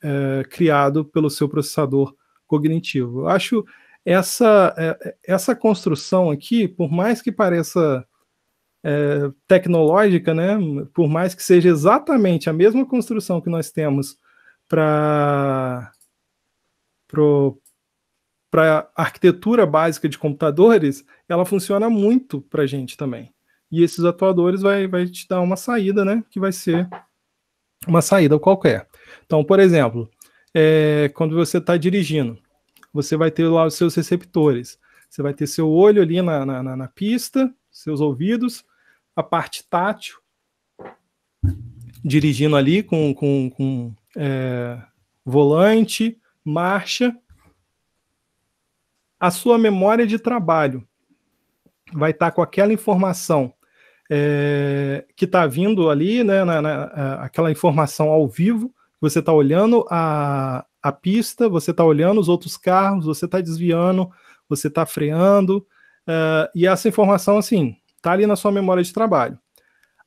criado pelo seu processador cognitivo. Eu acho essa construção aqui, por mais que pareça tecnológica, né, por mais que seja exatamente a mesma construção que nós temos para a arquitetura básica de computadores, ela funciona muito para a gente também. E esses atuadores vai te dar uma saída, né, que vai ser uma saída qualquer. Então, por exemplo, quando você está dirigindo, você vai ter lá os seus receptores. Você vai ter seu olho ali na pista, seus ouvidos, a parte tátil, dirigindo ali com volante, marcha. A sua memória de trabalho vai estar com aquela informação que está vindo ali, né, aquela informação ao vivo, você está olhando a pista, você está olhando os outros carros, você está desviando, você está freando, e essa informação, assim, está ali na sua memória de trabalho.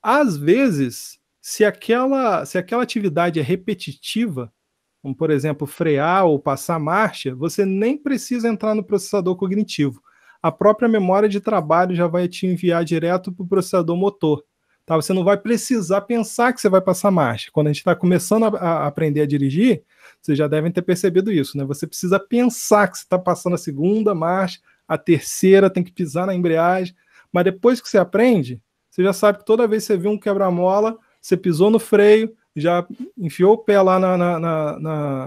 Às vezes, se aquela atividade é repetitiva, como, por exemplo, frear ou passar marcha, você nem precisa entrar no processador cognitivo. A própria memória de trabalho já vai te enviar direto para o processador motor. Tá? Você não vai precisar pensar que você vai passar marcha. Quando a gente está começando a aprender a dirigir, vocês já devem ter percebido isso, né? Você precisa pensar que você está passando a segunda marcha, a terceira, tem que pisar na embreagem. Mas depois que você aprende, você já sabe que toda vez que você viu um quebra-mola, você pisou no freio, já enfiou o pé lá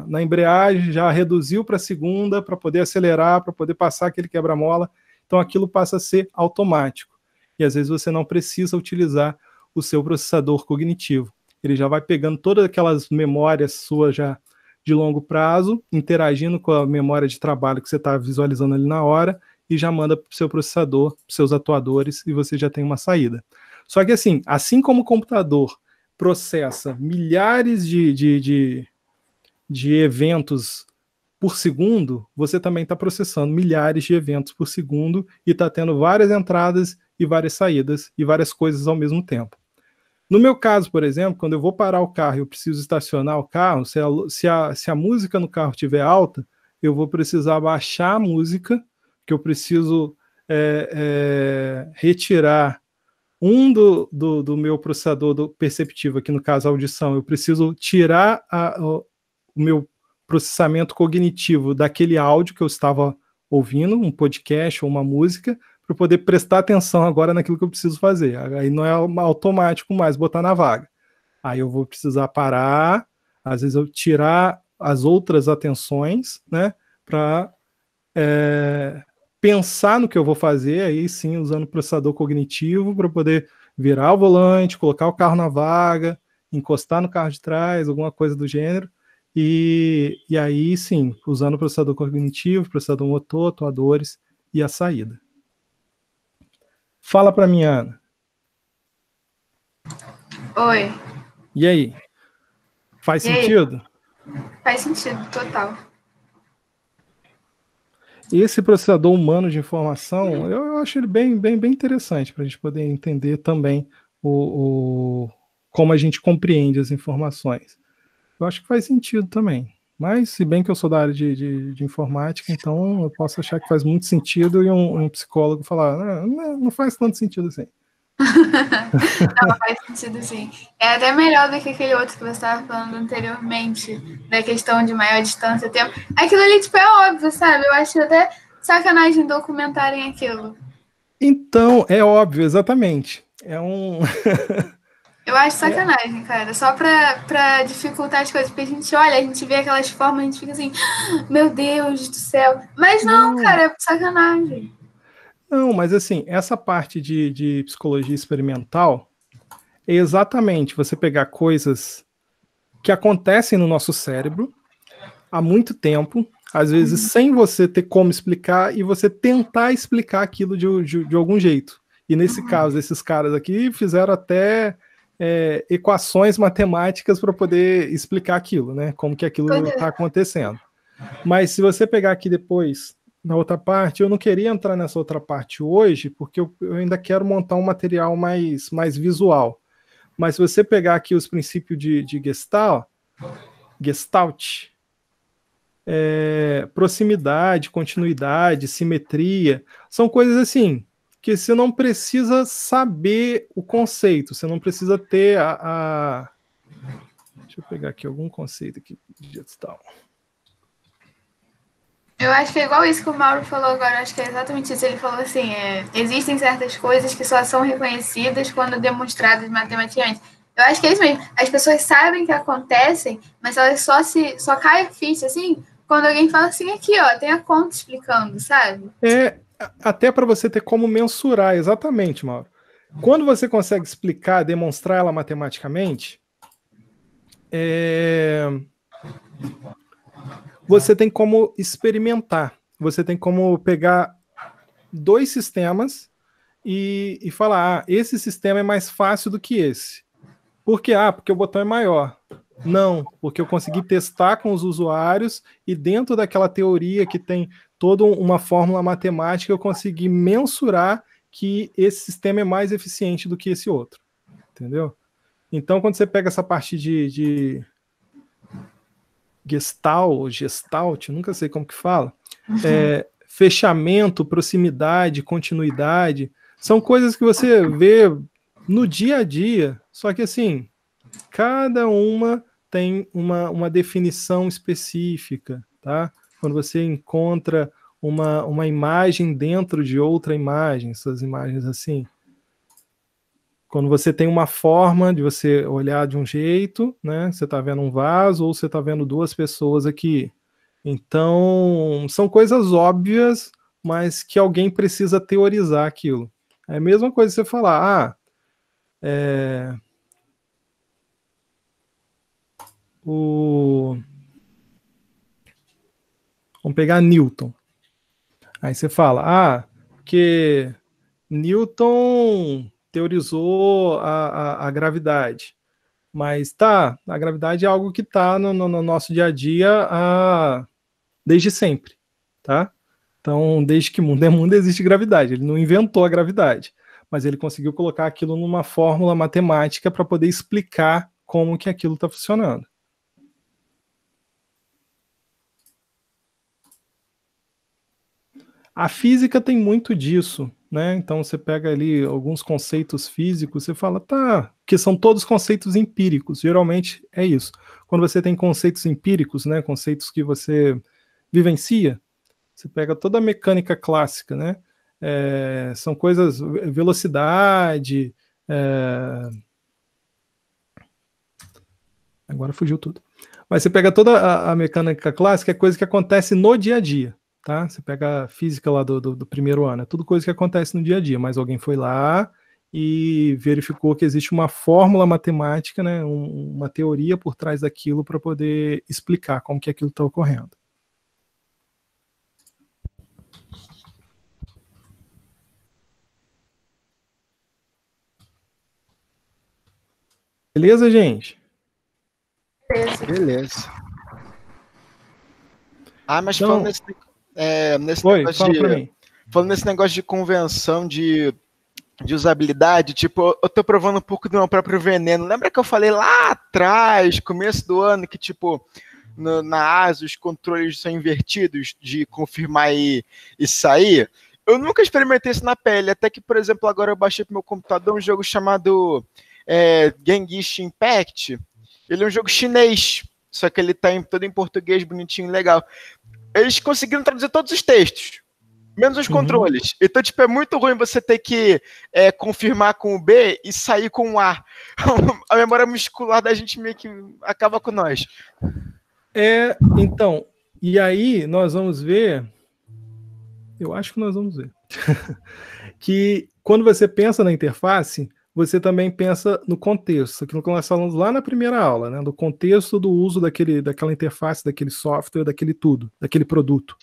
na embreagem, já reduziu para a segunda para poder acelerar, para poder passar aquele quebra-mola. Então aquilo passa a ser automático. E às vezes você não precisa utilizar o seu processador cognitivo. Ele já vai pegando todas aquelas memórias suas já de longo prazo, interagindo com a memória de trabalho que você está visualizando ali na hora, e já manda para o seu processador, para os seus atuadores, e você já tem uma saída. Só que assim como o computador processa milhares de eventos por segundo, você também está processando milhares de eventos por segundo e está tendo várias entradas e várias saídas e várias coisas ao mesmo tempo. No meu caso, por exemplo, quando eu vou parar o carro e eu preciso estacionar o carro, se a música no carro estiver alta, eu vou precisar baixar a música, que eu preciso retirar do meu processador perceptivo, aqui no caso a audição, eu preciso tirar o meu processamento cognitivo daquele áudio que eu estava ouvindo, um podcast ou uma música, para poder prestar atenção agora naquilo que eu preciso fazer. Aí não é automático mais botar na vaga. Aí eu vou precisar parar, às vezes eu tirar as outras atenções, né, para pensar no que eu vou fazer, aí sim, usando o processador cognitivo para poder virar o volante, colocar o carro na vaga, encostar no carro de trás, alguma coisa do gênero, e aí sim, usando o processador cognitivo, processador motor, atuadores e a saída. Fala para mim, Ana. Oi. E aí? Faz sentido? Faz sentido, total. Esse processador humano de informação, eu acho ele bem interessante para a gente poder entender também como a gente compreende as informações. Eu acho que faz sentido também. Mas, se bem que eu sou da área de informática, então eu posso achar que faz muito sentido e um psicólogo falar, não faz tanto sentido assim. Não, faz sentido sim. É até melhor do que aquele outro que você estava falando anteriormente, da questão de maior distância, tempo. Aquilo ali, tipo, é óbvio, sabe? Eu acho até sacanagem documentarem aquilo. Então, é óbvio, exatamente. Eu acho sacanagem, cara. Só pra dificultar as coisas. Porque a gente olha, a gente vê aquelas formas, a gente fica assim, meu Deus do céu. Mas não, cara, é sacanagem. Não, mas assim, essa parte de psicologia experimental é exatamente você pegar coisas que acontecem no nosso cérebro há muito tempo, às vezes sem você ter como explicar, e você tentar explicar aquilo de algum jeito. E nesse caso, esses caras aqui fizeram até equações matemáticas para poder explicar aquilo, né? Como que aquilo está acontecendo. Mas se você pegar aqui depois, na outra parte, eu não queria entrar nessa outra parte hoje, porque eu ainda quero montar um material mais visual. Mas se você pegar aqui os princípios de Gestalt, proximidade, continuidade, simetria, são coisas assim que você não precisa saber o conceito, você não precisa ter Deixa eu pegar aqui algum conceito aqui de Gestalt. Eu acho que é igual isso que o Mauro falou agora, acho que é exatamente isso. Ele falou assim, existem certas coisas que só são reconhecidas quando demonstradas matematicamente. Eu acho que é isso mesmo. As pessoas sabem que acontecem, mas elas só caem a ficha, assim, quando alguém fala assim, aqui, ó, tem a conta explicando, sabe? Até para você ter como mensurar, exatamente, Mauro. Quando você consegue explicar, demonstrar ela matematicamente, você tem como experimentar. Você tem como pegar dois sistemas e falar, esse sistema é mais fácil do que esse. Por quê? Porque o botão é maior. Não, porque eu consegui testar com os usuários e dentro daquela teoria que tem toda uma fórmula matemática, eu consegui mensurar que esse sistema é mais eficiente do que esse outro. Entendeu? Então, quando você pega essa parte de Gestalt, nunca sei como que fala, fechamento, proximidade, continuidade, são coisas que você vê no dia a dia, só que assim, cada uma tem uma definição específica, tá? Quando você encontra uma imagem dentro de outra imagem, essas imagens assim, quando você tem uma forma de você olhar de um jeito, né? Você está vendo um vaso ou você está vendo duas pessoas aqui. Então, são coisas óbvias, mas que alguém precisa teorizar aquilo. É a mesma coisa você falar, vamos pegar Newton. Aí você fala, porque Newton teorizou a gravidade. Mas a gravidade é algo que está no nosso dia a dia desde sempre, tá? Então, desde que mundo é mundo, existe gravidade. Ele não inventou a gravidade, mas ele conseguiu colocar aquilo numa fórmula matemática para poder explicar como que aquilo está funcionando. A física tem muito disso, né? Então você pega ali alguns conceitos físicos, você fala, que são todos conceitos empíricos, geralmente é isso. Quando você tem conceitos empíricos, né, conceitos que você vivencia, você pega toda a mecânica clássica, né? São coisas, velocidade, agora fugiu tudo. Mas você pega toda a mecânica clássica, é coisa que acontece no dia a dia. Tá? Você pega a física lá do primeiro ano, é tudo coisa que acontece no dia a dia, mas alguém foi lá e verificou que existe uma fórmula matemática, né, uma teoria por trás daquilo para poder explicar como que aquilo está ocorrendo. Beleza, gente? Beleza. Mas então, falando falando nesse negócio de convenção de usabilidade, tipo, eu tô provando um pouco do meu próprio veneno. Lembra que eu falei lá atrás, começo do ano, que tipo, na ASUS os controles são invertidos de confirmar e sair? Eu nunca experimentei isso na pele, até que, por exemplo, agora eu baixei pro meu computador um jogo chamado Genshin Impact. Ele é um jogo chinês, só que ele tá todo em português, bonitinho, legal. Eles conseguiram traduzir todos os textos. Menos os controles. Então, tipo, é muito ruim você ter que confirmar com o B e sair com o A. A memória muscular da gente meio que acaba com nós. Então, e aí nós vamos ver, eu acho que nós vamos ver, que quando você pensa na interface, você também pensa no contexto, aquilo que nós falamos lá na primeira aula, né, do contexto do uso daquela interface, daquele software, daquele tudo, daquele produto.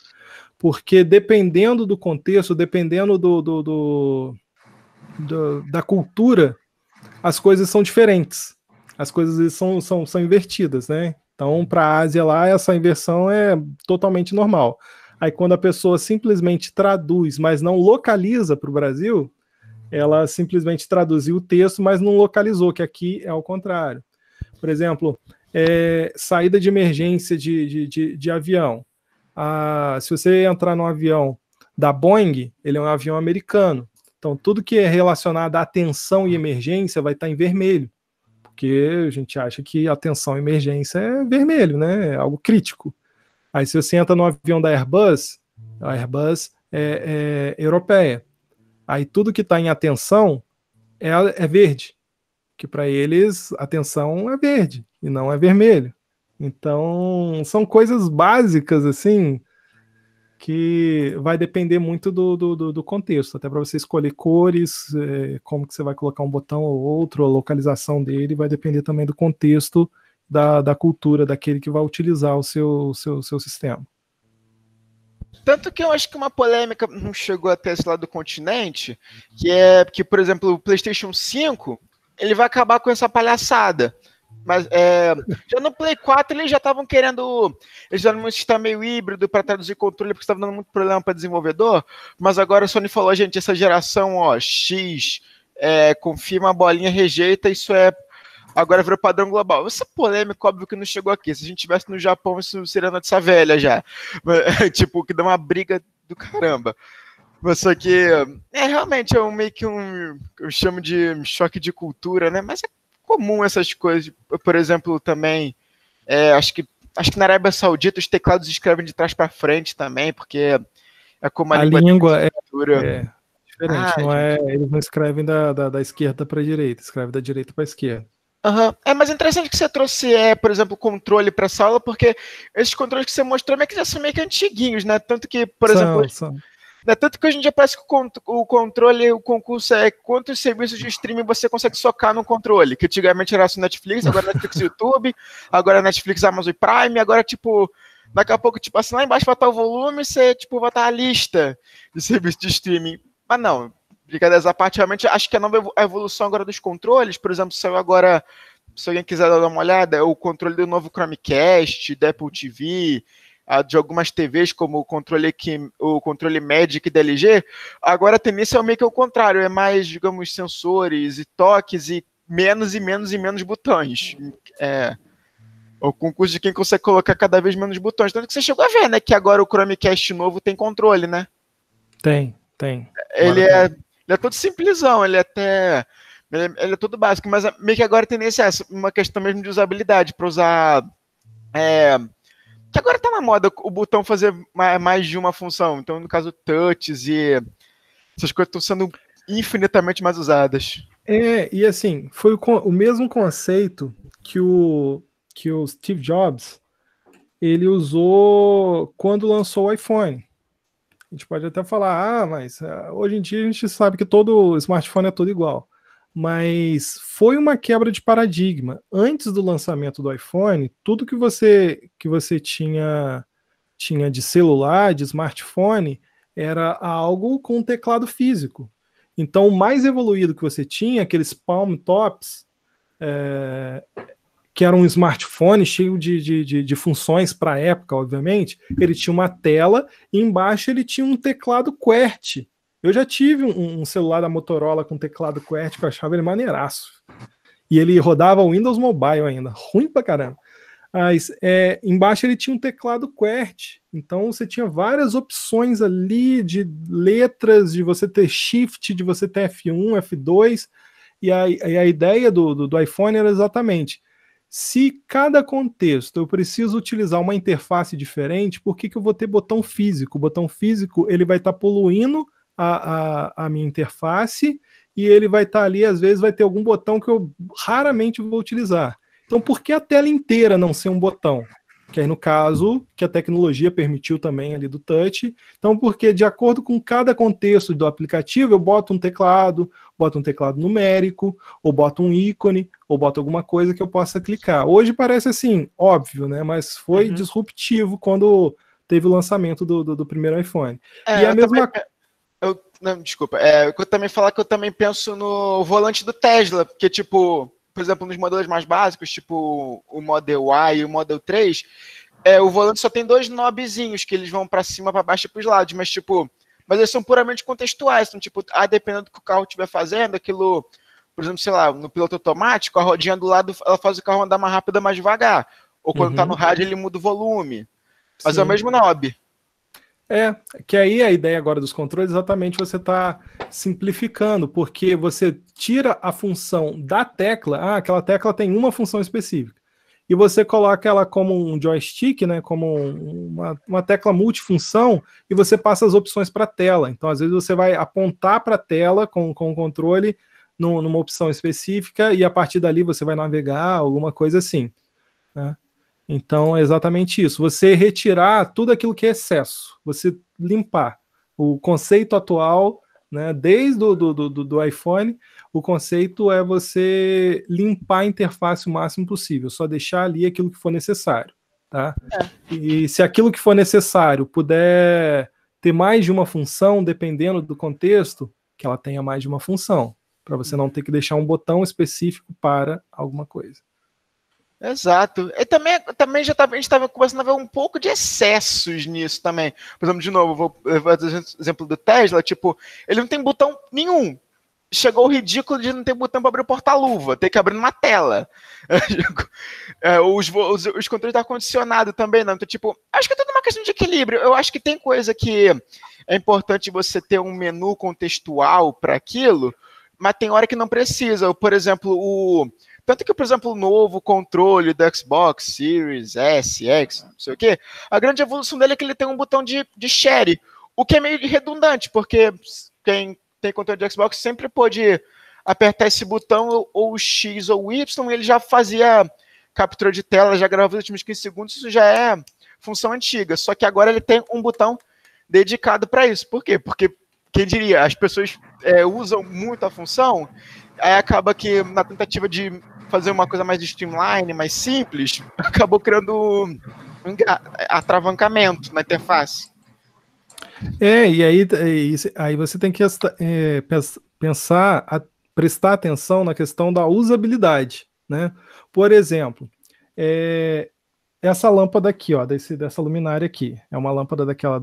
Porque dependendo do contexto, dependendo da cultura, as coisas são diferentes. As coisas são invertidas, né? Então, para a Ásia lá, essa inversão é totalmente normal. Aí, quando a pessoa simplesmente traduz, mas não localiza para o Brasil, ela simplesmente traduziu o texto, mas não localizou, que aqui é ao contrário. Por exemplo, saída de emergência de avião. Se você entrar num avião da Boeing, ele é um avião americano. Então, tudo que é relacionado à atenção e emergência vai estar em vermelho, porque a gente acha que atenção e emergência é vermelho, né? É algo crítico. Aí, se você entra no avião da Airbus, a Airbus é europeia. Aí, tudo que está em atenção é verde, que para eles atenção é verde e não é vermelho. Então, são coisas básicas, assim, que vai depender muito do contexto, até para você escolher cores, como que você vai colocar um botão ou outro, a localização dele vai depender também do contexto da cultura daquele que vai utilizar o seu sistema. Tanto que eu acho que uma polêmica não chegou até esse lado do continente, que é que, por exemplo, o PlayStation 5, ele vai acabar com essa palhaçada. Mas já no Play 4 eles já estavam querendo. Eles já um sistema meio híbrido para traduzir controle, porque estava dando muito problema para desenvolvedor. Mas agora a Sony falou, gente, essa geração X confirma a bolinha, rejeita, isso agora virou padrão global. Essa polêmica, óbvio que não chegou aqui. Se a gente estivesse no Japão, isso seria notícia velha já. Tipo, que dá uma briga do caramba. Mas só que realmente meio que eu chamo de choque de cultura, né? Mas é comum essas coisas. Por exemplo, também acho que na Arábia Saudita os teclados escrevem de trás para frente também, porque é como a língua é diferente, eles não escrevem da esquerda para a direita, escrevem da direita para a esquerda. Mas é interessante que você trouxe, por exemplo, controle para essa aula, porque esses controles que você mostrou meio que já são meio que antiguinhos, né? Tanto que, por exemplo, tanto que hoje em dia parece que o controle, o concurso é quantos serviços de streaming você consegue socar no controle, que antigamente era só Netflix, agora Netflix e YouTube, agora Netflix, Amazon Prime, agora, tipo, daqui a pouco, tipo, assim, lá embaixo vai estar o volume, você, tipo, vai estar a lista de serviços de streaming. Mas não, brincadeiras à parte, realmente, acho que a nova evolução agora dos controles, por exemplo, saiu agora, se alguém quiser dar uma olhada, é o controle do novo Chromecast, da Apple TV, de algumas TVs, como o controle Magic da LG, agora a tendência é meio que ao contrário, é mais, digamos, sensores e toques e menos botões. O concurso de quem consegue colocar cada vez menos botões. Tanto que você chegou a ver, né, que agora o Chromecast novo tem controle, né? Tem. Ele é todo simplesão, ele é todo básico, mas meio que agora a tendência é essa, uma questão mesmo de usabilidade, para usar... que agora tá na moda o botão fazer mais de uma função. Então, no caso, touches e essas coisas estão sendo infinitamente mais usadas. E assim, foi o mesmo conceito que o Steve Jobs ele usou quando lançou o iPhone. A gente pode até falar, mas hoje em dia a gente sabe que todo smartphone é todo igual. Mas foi uma quebra de paradigma. Antes do lançamento do iPhone, tudo que você tinha de celular, de smartphone, era algo com teclado físico. Então, o mais evoluído que você tinha, aqueles palm tops, que era um smartphone cheio de funções para a época, obviamente, ele tinha uma tela e embaixo ele tinha um teclado QWERTY. Eu já tive um celular da Motorola com teclado QWERTY que eu achava ele maneiraço. E ele rodava o Windows Mobile ainda, ruim pra caramba. Mas embaixo ele tinha um teclado QWERTY. Então você tinha várias opções ali de letras, de você ter Shift, de você ter F1, F2. E a ideia do iPhone era exatamente Se cada contexto eu preciso utilizar uma interface diferente, por que eu vou ter botão físico? O botão físico ele vai estar poluindo a minha interface e ele vai estar ali, às vezes vai ter algum botão que eu raramente vou utilizar. Então, por que a tela inteira não ser um botão? Que aí, no caso, que a tecnologia permitiu também ali do touch. Então, porque de acordo com cada contexto do aplicativo, eu boto um teclado numérico, ou boto um ícone, ou boto alguma coisa que eu possa clicar. Hoje parece assim, óbvio, né? Mas foi disruptivo quando teve o lançamento do primeiro iPhone. E a mesma... Não, desculpa. Eu também falar que eu também penso no volante do Tesla, porque, tipo, por exemplo, nos modelos mais básicos, tipo o Model Y e o Model 3, o volante só tem 2 knobzinhos que eles vão para cima, para baixo e para os lados, mas, tipo, eles são puramente contextuais. Então, tipo, dependendo do que o carro estiver fazendo, aquilo, por exemplo, sei lá, no piloto automático, a rodinha do lado, ela faz o carro andar mais rápido ou mais devagar. Ou quando tá no rádio, ele muda o volume. Mas é o mesmo knob. Que aí a ideia agora dos controles exatamente você está simplificando, porque você tira a função da tecla, aquela tecla tem uma função específica, e você coloca ela como um joystick, né, como uma tecla multifunção, e você passa as opções para a tela. Então, às vezes, você vai apontar para a tela com o controle numa opção específica, e a partir dali você vai navegar, alguma coisa assim, né? Então, é exatamente isso. Você retirar tudo aquilo que é excesso. Você limpar. O conceito atual, né, desde do iPhone, o conceito é você limpar a interface o máximo possível. Só deixar ali aquilo que for necessário. Tá? E se aquilo que for necessário puder ter mais de uma função, dependendo do contexto, que ela tenha mais de uma função. Para você não ter que deixar um botão específico para alguma coisa. Exato. E também a gente estava começando a ver um pouco de excessos nisso também. Por exemplo, de novo, vou fazer o exemplo do Tesla, tipo, ele não tem botão nenhum. Chegou o ridículo de não ter botão para abrir o porta-luva, ter que abrir numa tela. Os controles de ar-condicionado também não. Então, tipo, acho que é tudo uma questão de equilíbrio. Eu acho que tem coisa que é importante você ter um menu contextual para aquilo, mas tem hora que não precisa. Por exemplo, tanto que, por exemplo, o novo controle do Xbox Series S, X, não sei o quê, a grande evolução dele é que ele tem um botão de share, o que é meio redundante, porque quem tem controle de Xbox sempre pode apertar esse botão, ou X ou Y, e ele já fazia captura de tela, já gravava os últimos 15 segundos, isso já é função antiga, só que agora ele tem um botão dedicado para isso. Por quê? Porque, quem diria, as pessoas usam muito a função, aí acaba que na tentativa de fazer uma coisa mais streamline, mais simples, acabou criando um atravancamento na interface. E aí você tem que prestar atenção na questão da usabilidade, né? Por exemplo, essa lâmpada aqui, ó, dessa luminária aqui, é uma lâmpada daquela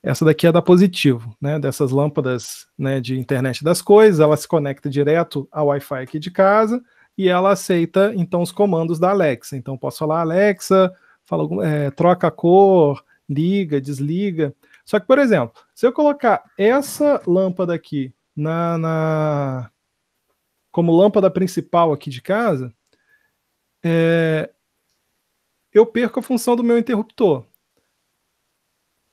essa daqui é da Positivo, né? Dessas lâmpadas, né, de internet das coisas, ela se conecta direto ao Wi-Fi aqui de casa e ela aceita, então, os comandos da Alexa. Então, posso falar, Alexa, troca a cor, liga, desliga. Só que, por exemplo, se eu colocar essa lâmpada aqui como lâmpada principal aqui de casa, eu perco a função do meu interruptor.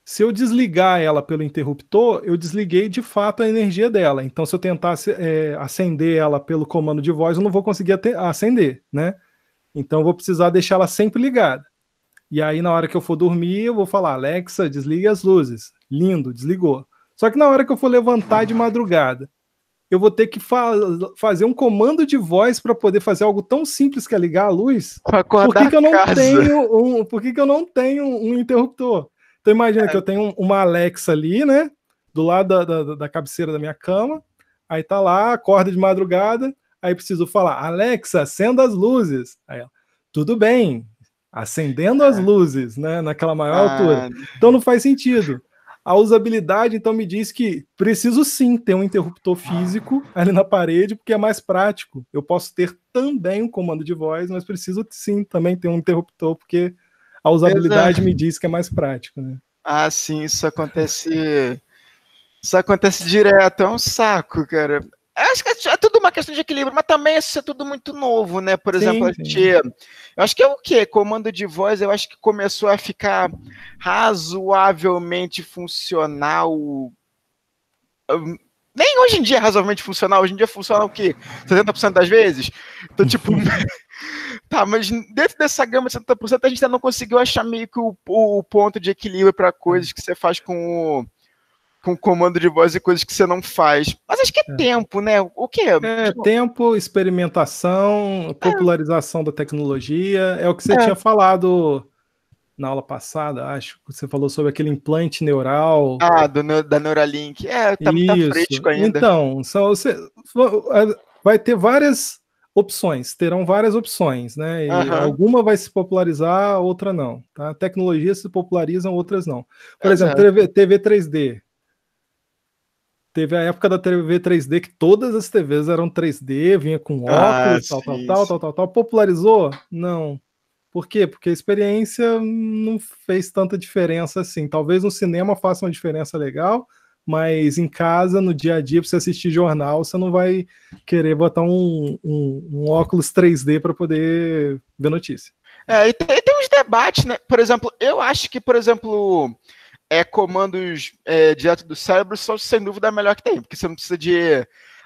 Se eu desligar ela pelo interruptor, eu desliguei de fato a energia dela. Então, se eu tentar acender ela pelo comando de voz, eu não vou conseguir acender, né? Então, eu vou precisar deixar ela sempre ligada. E aí, na hora que eu for dormir, eu vou falar, Alexa, desligue as luzes. Lindo, desligou. Só que na hora que eu for levantar de madrugada, eu vou ter que fazer um comando de voz para poder fazer algo tão simples que é ligar a luz. Por que eu não tenho um interruptor? Então imagina que eu tenho uma Alexa ali, né? Do lado da cabeceira da minha cama. Aí tá lá, acorda de madrugada. Aí preciso falar, Alexa, acenda as luzes. Aí ela, tudo bem, acendendo as luzes, né? Naquela maior altura. Então não faz sentido. A usabilidade, então, me diz que preciso sim ter um interruptor físico ali na parede, porque é mais prático. Eu posso ter também um comando de voz, mas preciso sim também ter um interruptor, porque a usabilidade me diz que é mais prático, né? Sim, isso acontece direto, é um saco, cara. Acho que é tudo uma uma questão de equilíbrio, mas também isso é tudo muito novo, né? Por exemplo, Sim. eu acho que é o quê? Comando de voz, eu acho que começou a ficar razoavelmente funcional. Nem hoje em dia é razoavelmente funcional, hoje em dia funciona o quê? 70% das vezes? Então, tipo, tá, mas dentro dessa gama de 70%, a gente ainda não conseguiu achar meio que o ponto de equilíbrio para coisas que você faz com comando de voz e coisas que você não faz. Mas acho que é tempo, né? O quê? Tempo, experimentação, popularização da tecnologia. É o que você tinha falado na aula passada, acho que você falou sobre aquele implante neural. Da Neuralink. Tá Isso. fresco ainda. Então, vai ter várias opções, terão várias opções, né? E alguma vai se popularizar, outra não. Tá? Tecnologias se popularizam, outras não. Por exemplo, TV 3D. Teve a época da TV 3D que todas as TVs eram 3D, vinha com óculos, tal. Popularizou? Não. Por quê? Porque a experiência não fez tanta diferença assim. Talvez no cinema faça uma diferença legal, mas em casa, no dia a dia, para você assistir jornal, você não vai querer botar um óculos 3D para poder ver notícia. E tem uns debates, né? Por exemplo, eu acho que, comandos direto do cérebro são, sem dúvida, a melhor que tem, porque você não precisa de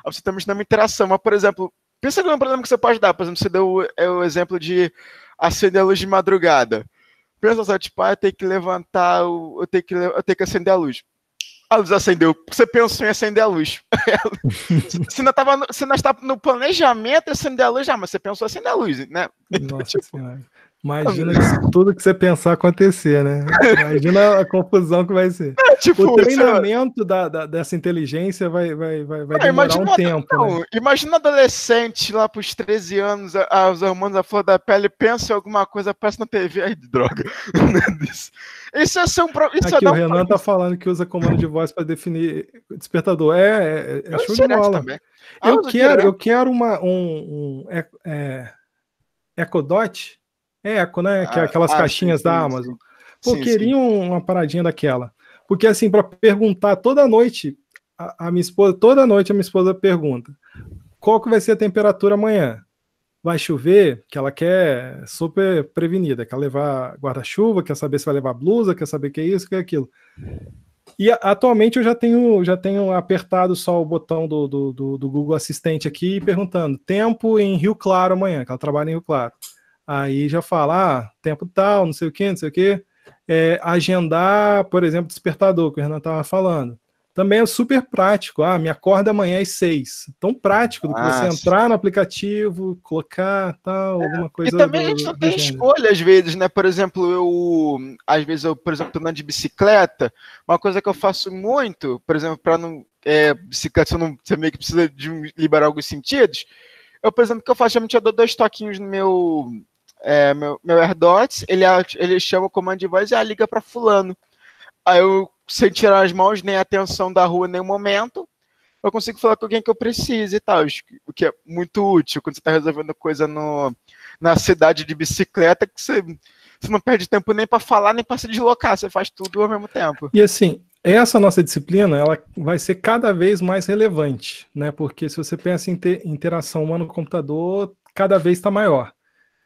absolutamente nenhuma interação. Mas, por exemplo, pensa num problema que você pode dar. Por exemplo, você deu o exemplo de acender a luz de madrugada. Pensa só, tipo, eu tenho que levantar, eu tenho que acender a luz. A luz acendeu. Você pensou em acender a luz. Você ainda está no planejamento de acender a luz, mas você pensou em acender a luz, né? Nossa Senhora. Imagina tudo que você pensar acontecer, né? Imagina a confusão que vai ser. O treinamento dessa inteligência vai demorar um tempo. Não, né? Imagina um adolescente lá para os 13 anos, os hormônios à flor da pele, pensa em alguma coisa, aparece na TV, ai, droga. Isso é ser um problema. Aqui o Renan tá falando que usa comando de voz para definir despertador. É show de bola. Eu quero um Echo Dot. Echo, né? Que é aquelas caixinhas da Amazon. Pô, queria uma paradinha daquela. Porque, assim, para perguntar toda noite, a minha esposa pergunta: qual que vai ser a temperatura amanhã? Vai chover? Que ela quer super prevenida, quer levar guarda-chuva, quer saber se vai levar blusa, quer saber que é isso, que é aquilo. E atualmente eu já tenho apertado só o botão do Google Assistente aqui, perguntando tempo em Rio Claro amanhã, que ela trabalha em Rio Claro. Aí já fala, tempo tal, não sei o quê. Agendar, por exemplo, despertador, que o Renan estava falando. Também é super prático. Me acorda amanhã às 6. Tão prático do que você entrar no aplicativo, colocar tal, alguma coisa. E também a gente não tem escolha às vezes, né? Por exemplo, às vezes eu tô andando de bicicleta, uma coisa que eu faço muito, por exemplo, para não bicicleta, você meio que precisa de liberar alguns sentidos. Eu, por exemplo, que eu faço, geralmente eu dou 2 toquinhos no meu AirDots, ele chama o comando de voz e liga para fulano. Aí eu, sem tirar as mãos, nem a atenção da rua em nenhum momento, eu consigo falar com alguém que eu precise e tal, o que é muito útil quando você está resolvendo coisa na cidade de bicicleta, que você não perde tempo nem para falar, nem para se deslocar, você faz tudo ao mesmo tempo. E assim, essa nossa disciplina, ela vai ser cada vez mais relevante, né? Porque se você pensa em interação humano-computador, cada vez está maior.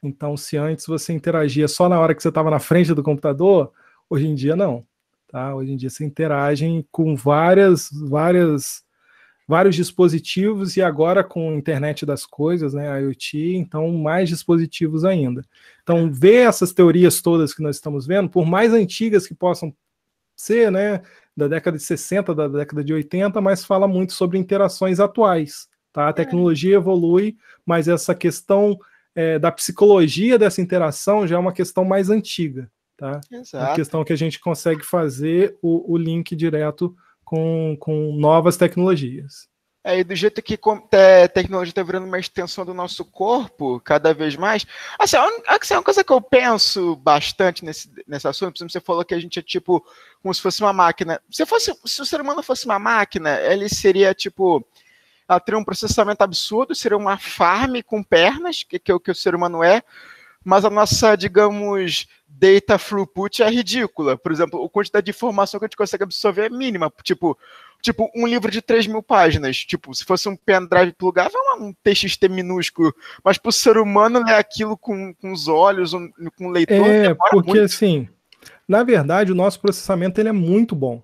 Então, se antes você interagia só na hora que você estava na frente do computador, hoje em dia não. Tá? Hoje em dia você interage com vários dispositivos e agora com a internet das coisas, né, IoT, então mais dispositivos ainda. Então, ver essas teorias todas que nós estamos vendo, por mais antigas que possam ser, né, da década de 60, da década de 80, mas fala muito sobre interações atuais. Tá? A tecnologia evolui, mas essa questão da psicologia dessa interação já é uma questão mais antiga. Tá? Exato. É uma questão que a gente consegue fazer o link direto com novas tecnologias. E do jeito que a tecnologia está virando uma extensão do nosso corpo, cada vez mais. Assim, uma coisa que eu penso bastante nesse assunto, por exemplo, você falou que a gente é tipo como se fosse uma máquina. Se o ser humano fosse uma máquina, ele seria tipo. Ela teria um processamento absurdo, seria uma farm com pernas, que é o que o ser humano é. Mas a nossa, digamos, data throughput é ridícula. Por exemplo, a quantidade de informação que a gente consegue absorver é mínima. Tipo um livro de 3.000 páginas. Tipo, se fosse um pendrive plugável, é um TXT minúsculo. Mas para o ser humano, ler aquilo com os olhos, com o leitor, demora porque, muito. Assim, na verdade, o nosso processamento ele é muito bom.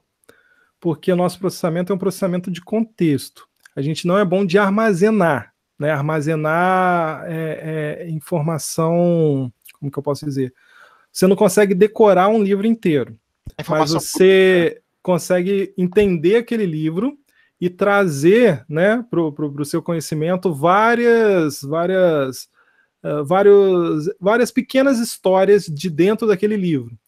Porque o nosso processamento é um processamento de contexto. A gente não é bom de armazenar. Né? Armazenar informação... Como que eu posso dizer? Você não consegue decorar um livro inteiro. Mas você consegue entender aquele livro e trazer, né, para o seu conhecimento várias pequenas histórias de dentro daquele livro.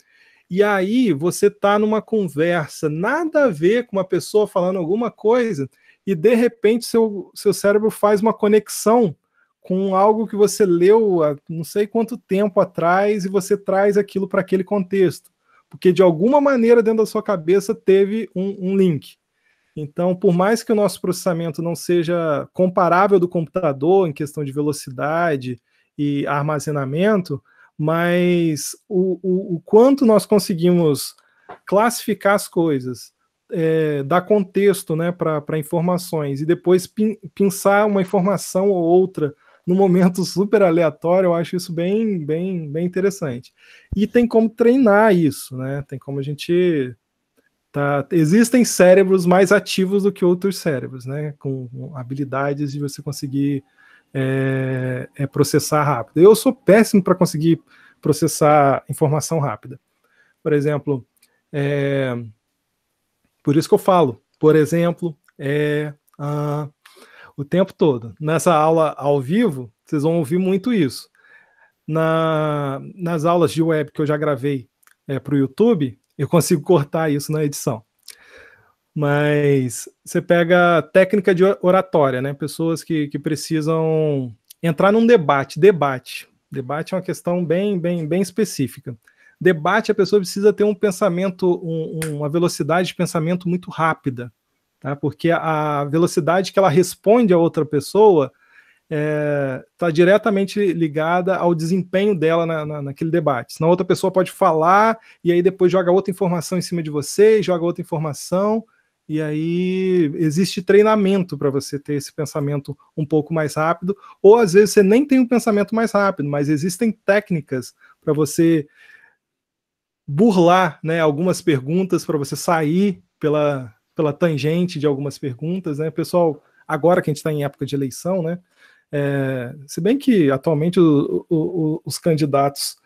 E aí você está numa conversa, nada a ver com uma pessoa falando alguma coisa, e de repente seu cérebro faz uma conexão com algo que você leu há não sei quanto tempo atrás e você traz aquilo para aquele contexto. Porque de alguma maneira dentro da sua cabeça teve um link. Então, por mais que o nosso processamento não seja comparável do computador em questão de velocidade e armazenamento, mas o quanto nós conseguimos classificar as coisas, dar contexto, né, para informações e depois pensar uma informação ou outra num momento super aleatório, eu acho isso bem interessante. E tem como treinar isso, né? Tem como a gente... Existem cérebros mais ativos do que outros cérebros, né? Com habilidades de você conseguir processar rápido. Eu sou péssimo para conseguir processar informação rápida. Por exemplo, por isso que eu falo, por exemplo, o tempo todo. Nessa aula ao vivo, vocês vão ouvir muito isso. Nas aulas de web que eu já gravei para o YouTube, eu consigo cortar isso na edição. Mas você pega técnica de oratória, né? Pessoas que precisam entrar num debate. Debate é uma questão bem específica. Debate, a pessoa precisa ter um pensamento, uma velocidade de pensamento muito rápida. Tá? Porque a velocidade que ela responde a outra pessoa está diretamente ligada ao desempenho dela naquele debate. Senão a outra pessoa pode falar e aí depois joga outra informação em cima de você, joga outra informação, e aí existe treinamento para você ter esse pensamento um pouco mais rápido, ou às vezes você nem tem um pensamento mais rápido, mas existem técnicas para você burlar, né, algumas perguntas, para você sair pela tangente de algumas perguntas, né, pessoal, agora que a gente está em época de eleição, né, se bem que atualmente os candidatos,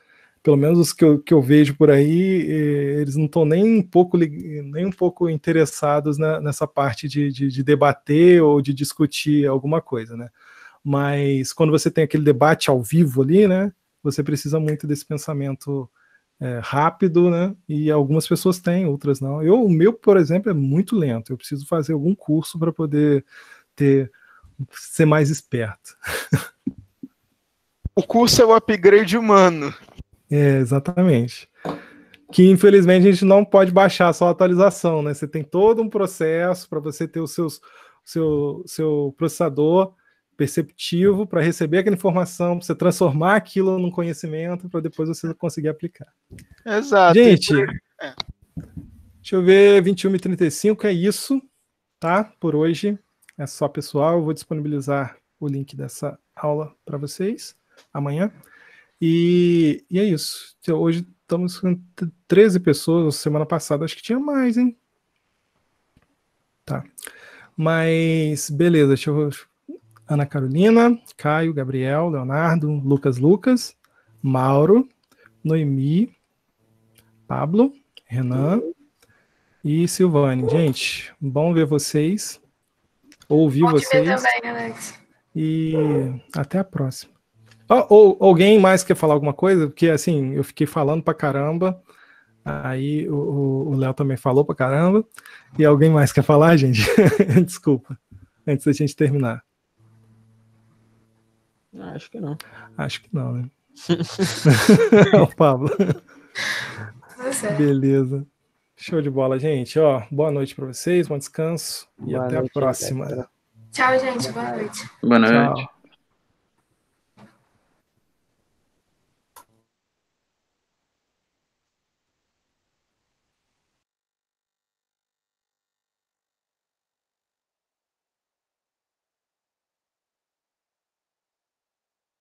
pelo menos os que eu vejo por aí, eles não estão nem um pouco interessados nessa parte de debater ou de discutir alguma coisa, né, mas quando você tem aquele debate ao vivo ali, né, você precisa muito desse pensamento rápido, né? E algumas pessoas têm, outras não. O meu, por exemplo, é muito lento. Eu preciso fazer algum curso para poder ser mais esperto. O curso é o upgrade humano. Exatamente. Que infelizmente a gente não pode baixar só a atualização, né? Você tem todo um processo para você ter o seu processador perceptivo para receber aquela informação, para você transformar aquilo num conhecimento para depois você conseguir aplicar. Exato. Gente, deixa eu ver, 21h35 é isso, tá? Por hoje é só, pessoal. Eu vou disponibilizar o link dessa aula para vocês amanhã. E é isso. Hoje estamos com 13 pessoas, semana passada acho que tinha mais, hein? Tá. Mas, beleza, deixa eu... Ana Carolina, Caio, Gabriel, Leonardo, Lucas, Mauro, Noemi, Pablo, Renan e Silvane. Gente, bom ver vocês, ouvir vocês. Bom te ver também, Alex. E até a próxima. Ou alguém mais quer falar alguma coisa? Porque assim, eu fiquei falando pra caramba, aí o Léo também falou pra caramba. E alguém mais quer falar, gente? Desculpa, antes da gente terminar. Acho que não. Acho que não, né? O Pablo. Beleza. Show de bola, gente. Boa noite para vocês, bom descanso e até a próxima. Tchau, gente. Boa noite. Boa noite. Tchau.